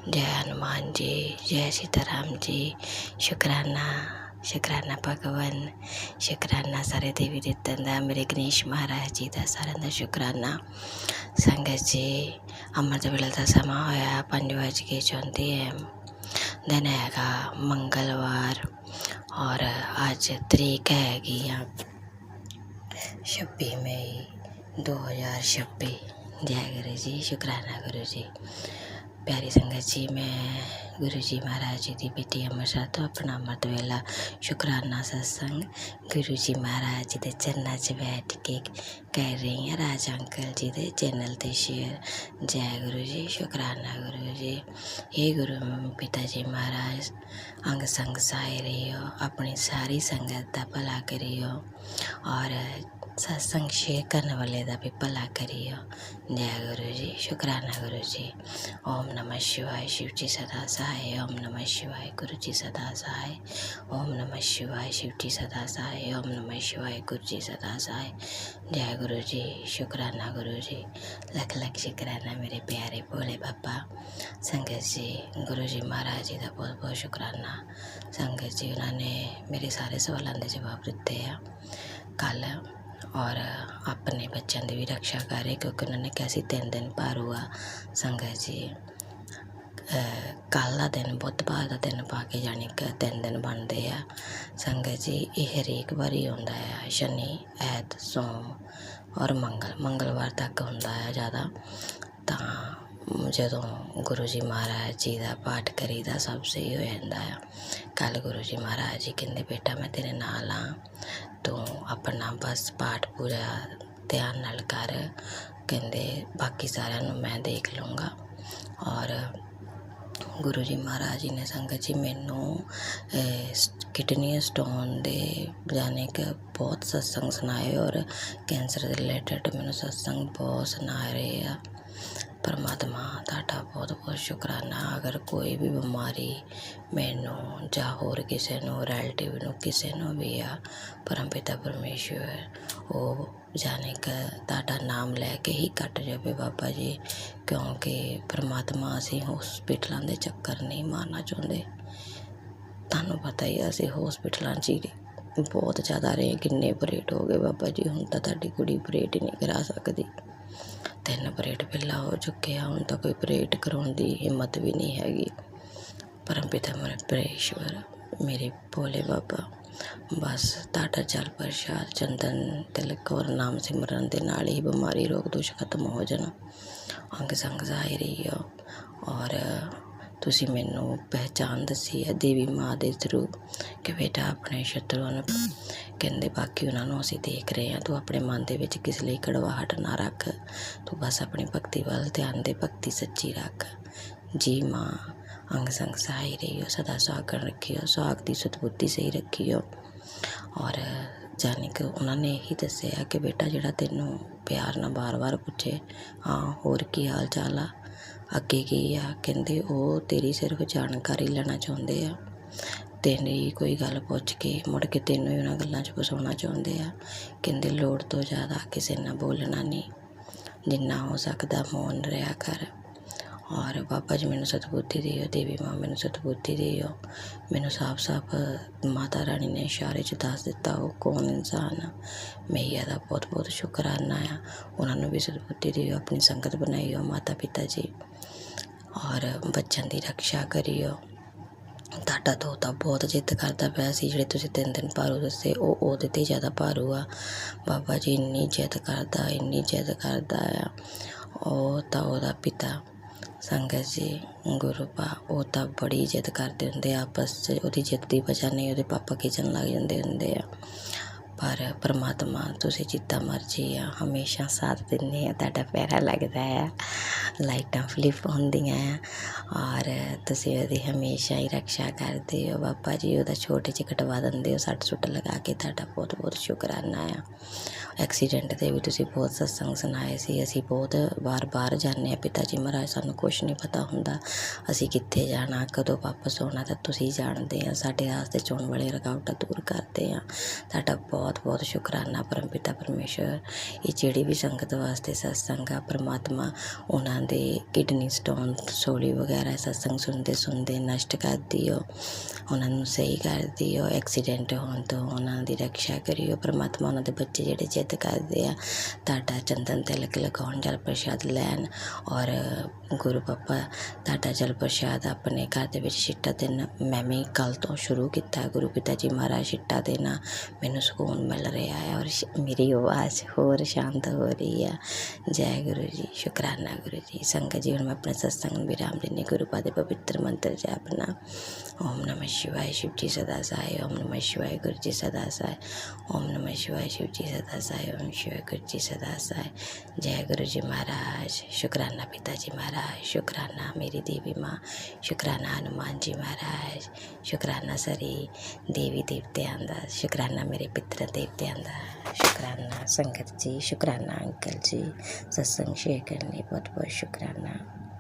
जय हनुमान जी, जय सीताराम जी, शुक्राना शुक्राना भगवान, शुक्राना सारे देवी देवतां दा, मेरे गणेश महाराज जी का साਰਿਆਂ ਦਾ शुक्राना। संगत जी, अमृत वेले का समा होया 5:34 दिन हैगा मंगलवार और अज तरीक हैगी 26 मई 2026। जय गुरु जी, शुक्राना गुरु जी। प्यारी संगत जी, मैं गुरु जी महाराज जी की बेटी अमृतसर तो अपना अमृत वेला शुक्राना सत्संग गुरु जी महाराज जी के चरणों 'च बैठ के कर रही हैं। राजा अंकल जी के चैनल ते शेयर। जय गुरु जी, शुक्राना गुरु जी। हे गुरु पिता जी महाराज, अंग संग सहाय रहियो, अपनी सारी संगत का भला करियो और सत्संग शेयर करने वाले का भी भला करियो। जय गुरु जी, शुक्राना गुरु जी। ओम नमः शिवाय, शिव जी सदा सहाय। ओम नमः शिवाय, गुरु जी सदा सहाय। ओम नमः शिवाय, शिव जी सदा सहाय। ओम नमः शिवाय, गुरु जी सदा सहाय। जय गुरु जी, शुक्राना गुरु जी। लख लख शुक्राना मेरे प्यारे भोले बाबा। संगत जी, गुरु जी महाराज जी का बहुत बहुत शुक्राना। संगत जी, उन्होंने मेरे सारे सवालों के जवाब दिते हैं कल और अपने बच्चों की भी रक्षा कर रहे, क्योंकि उन्होंने कैसी 3 दिन पार हुआ। संगत जी, कल का दिन बुधवार का दिन पा के जाने कि 3 दिन बनते हैं। संगत जी, ये हरेक बारी होंदा है, शनि ऐत सोम और मंगलवार तक होंदा है ज़्यादा। तो जदों गुरु जी महाराज जी का पाठ करीदा सब सही हो जाता है। कल गुरु जी महाराज जी कहते बेटा मैं तेरे नाल हाँ, तू अपना बस पाठ पूरा ध्यान नाल कर, कहते बाकी सारिਆਂ ਨੂੰ मैं देख लूँगा। और गुरु जी महाराज जी ने संगत जी मैनू किडनी स्टोन दे जाने के बहुत सत्संग सुनाए और कैंसर के रिलेटेड मैनू सत्संग बहुत सुना रहे हैं। परमात्मा तुहाडा बहुत बहुत शुक्राना। अगर कोई भी बीमारी मैनू जां होर किसी नूं रिलेटिव नूं किसी नूं भी आ, परमपिता परमेश्वर वो जाने कि तुहाडा नाम लैके ही कट जाए बाबा जी, क्योंकि परमात्मा असीं हॉस्पिटलों के चक्कर नहीं मारना चाहते। तुहानूं पता ही असीं हॉस्पिटलों 'च ही बहुत ज़्यादा रहे, किन्ने ऑपरेट हो गए बाबा जी। हुण तां तुहाडी कुड़ी ऑपरेट ही नहीं करा सकती। 3 ऑपरेट पहला हो चुके हैं, हुण तां कोई ऑपरेट कराउण दी हिम्मत भी नहीं हैगी। परमपिता परमेश्वर मेरे भोले बाबा, बस तुहाडा जल प्रसाद चंदन तिलक कौर नाम सिमरन दे नाल ही बीमारी रोग दोष खत्म हो जाना। अंग संग सहाय रहियो और तुसी मैनू पहचान दसी है देवी माँ के थ्रू कि बेटा अपने शत्रुओं नूं कहते बाकी उन्होंने असीं देख रहे हैं, तू अपने मन दे विच किस लई कड़वाहट ना रख, तू बस अपनी भगती वाल ध्यान दे, भगती सच्ची रख। जी माँ, अंग संग सहाय रहियो, सदा सुहागण रखियो, सुहाग की सतबुद्धि सही रखियो। और जाने कि उन्होंने यही दसिया कि बेटा जिहड़ा तैनूं प्यार नाल बार बार पूछे हाँ होर की हाल चाल आ, अगे की आ, कहते वो तेरी सिर्फ जानकारी लेना चाहते आ। तेरी कोई गल पुछ के मुड़ के तेनों ही उन्होंने गल्लां 'च फसाउणा चाहुंदे आ। कहते लोड़ तो ज़्यादा किसी नाल बोलना नहीं, जिन्ना हो सकदा मौन रहा कर। और बाबा जी मैनू सतबुद्धि दियो, देवी माँ मैनू सतबुद्धि दियो। मैनू साफ साफ माता रानी ने इशारे 'च दस दिता वो कौन इंसान आ। मैया का बहुत बहुत शुकराना आ, उन्होंने भी सतबुद्धि दियो, अपनी संगत बनाइयो माता पिता जी और बच्चों की रक्षा करियो। तुहाडा तोता बहुत जिद करता पिया सी, जिहड़े तुसीं 3 दिन भारू दसे ਉਹਦੇ ते ज़्यादा भारू आ। बाबा जी इंनी जिद करदा आ, वो तां ओहदा पिता ਸੰਗਤ ਜੀ ਗੁਰੂ ਪਾ ਉਹ ਤਾਂ ਬੜੀ ਇੱਜ਼ਤ ਕਰਦੇ ਹੁੰਦੇ ਆ ਆਪਸ 'ਚ, ਉਹਦੀ ਜਿੱਤ ਦੀ ਵਜ੍ਹਾ ਨਹੀਂ ਉਹਦੇ ਪਾਪਾ ਖਿਜਣ ਲੱਗ ਜਾਂਦੇ ਹੁੰਦੇ ਆ। ਪਰ ਪਰਮਾਤਮਾ ਤੁਸੀਂ ਜਿੱਦਾਂ ਮਰਜ਼ੀ ਆ ਹਮੇਸ਼ਾ ਸਾਥ ਦਿੰਦੇ ਆ, ਤੁਹਾਡਾ ਪਿਆਰਾ ਲੱਗਦਾ ਆ, ਲਾਈਟਾਂ ਫਲਿੱਪ ਹੁੰਦੀਆਂ ਆ ਔਰ ਤੁਸੀਂ ਉਹਦੀ ਹਮੇਸ਼ਾ ਹੀ ਰਕਸ਼ਾ ਕਰਦੇ ਹੋ। ਬਾਬਾ ਜੀ ਉਹਦਾ ਛੋਟੇ 'ਚ ਕਟਵਾ ਦਿੰਦੇ ਹੋ ਸੱਟ ਸੁੱਟ ਲਗਾ ਕੇ, ਤੁਹਾਡਾ ਬਹੁਤ ਬਹੁਤ ਸ਼ੁਕਰਾਨਾ ਆ। ਐਕਸੀਡੈਂਟ 'ਤੇ ਵੀ ਤੁਸੀਂ ਬਹੁਤ ਸਤਸੰਗ ਸੁਣਾਏ ਸੀ, ਅਸੀਂ ਬਹੁਤ ਵਾਰ ਬਾਹਰ ਜਾਂਦੇ ਹਾਂ ਪਿਤਾ ਜੀ ਮਹਾਰਾਜ, ਸਾਨੂੰ ਕੁਛ ਨਹੀਂ ਪਤਾ ਹੁੰਦਾ ਅਸੀਂ ਕਿੱਥੇ ਜਾਣਾ ਕਦੋਂ ਵਾਪਸ ਆਉਣਾ, ਤਾਂ ਤੁਸੀਂ ਜਾਣਦੇ ਆ, ਸਾਡੇ ਰਾਸਤੇ 'ਚ ਆਉਣ ਵਾਲੇ ਰੁਕਾਵਟਾਂ ਦੂਰ ਕਰਦੇ ਆ। ਤੁਹਾਡਾ ਬਹੁਤ ਬਹੁਤ ਸ਼ੁਕਰਾਨਾ ਪਰਮ ਪਿਤਾ ਪਰਮੇਸ਼ਵਰ। ਇਹ ਜਿਹੜੀ ਵੀ ਸੰਗਤ ਵਾਸਤੇ ਸਤਸੰਗ ਆ ਪਰਮਾਤਮਾ ਉਹਨਾਂ ਦੇ ਕਿਡਨੀ ਸਟੋਨ ਸੋਲੀ ਵਗੈਰਾ ਸਤਸੰਗ ਸੁਣਦੇ ਨਸ਼ਟ ਕਰ ਦਿਓ, ਉਹਨਾਂ ਨੂੰ ਸਹੀ ਕਰ ਦਿਓ, ਐਕਸੀਡੈਂਟ ਹੋਣ ਤੋਂ ਉਹਨਾਂ ਦੀ ਰੱਖਿਆ ਕਰਿਓ ਪਰਮਾਤਮਾ। ਉਹਨਾਂ ਦੇ ਬੱਚੇ ਜਿਹੜੇ ਜਿੱਦ ਕਰਦੇ ਆ ਤੁਹਾਡਾ ਚੰਦਨ ਤਿਲਕ ਲਗਾਉਣ, ਜਲ ਪ੍ਰਸ਼ਾਦ ਲੈਣ ਔਰ ਗੁਰੂ ਪਾਪਾ ਤੁਹਾਡਾ ਜਲ ਪ੍ਰਸ਼ਾਦ ਆਪਣੇ ਘਰ ਦੇ ਵਿੱਚ ਛਿੱਟਾ ਦੇਣਾ। ਮੈਂ ਵੀ ਕੱਲ੍ਹ ਤੋਂ ਸ਼ੁਰੂ ਕੀਤਾ ਗੁਰੂ ਪਿਤਾ ਜੀ ਮਹਾਰਾਜ ਛਿੱਟਾ ਦੇਣਾ, ਮੈਨੂੰ ਸਕੂਨ ਮਿਲ ਰਿਹਾ ਹੈ ਔਰ ਮੇਰੀ ਆਵਾਜ਼ ਹੋਰ ਸ਼ਾਂਤ ਹੋ ਰਹੀ ਆ। ਜੈ ਗੁਰੂ ਜੀ, ਸ਼ੁਕਰਾਨਾ ਗੁਰੂ ਜੀ। ਸੰਗਤ ਜੀ ਹੁਣ ਮੈਂ ਆਪਣੇ ਸਤਸੰਗ ਨੂੰ ਵਿਰਾਮ ਦਿੰਦੀ, ਗੁਰੂ ਪਾ ਦੇ ਪਵਿੱਤਰ ਮੰਤਰ ਜਪਨਾ। ਓਮ ਨਮः शिवाय शिव जी सदा साय, ओम नमः शिवाय गुरु जी सदा साय, ओम नमः शिवाय शिव जी सदा साय, ओम शिवाय गुरु जी सदा साय। जय गुरु जी महाराज, शुक्राना पिताजी महाराज, शुक्राना मेरी देवी माँ, शुक्राना हनुमान जी महाराज, शुक्राना सारी देवी देवतियां दा, शुक्राना मेरे पितर देवतियां दा, शुक्राना संगत जी, शुक्राना अंकल जी सत्संग शेयर करने बहुत बहुत शुक्राना।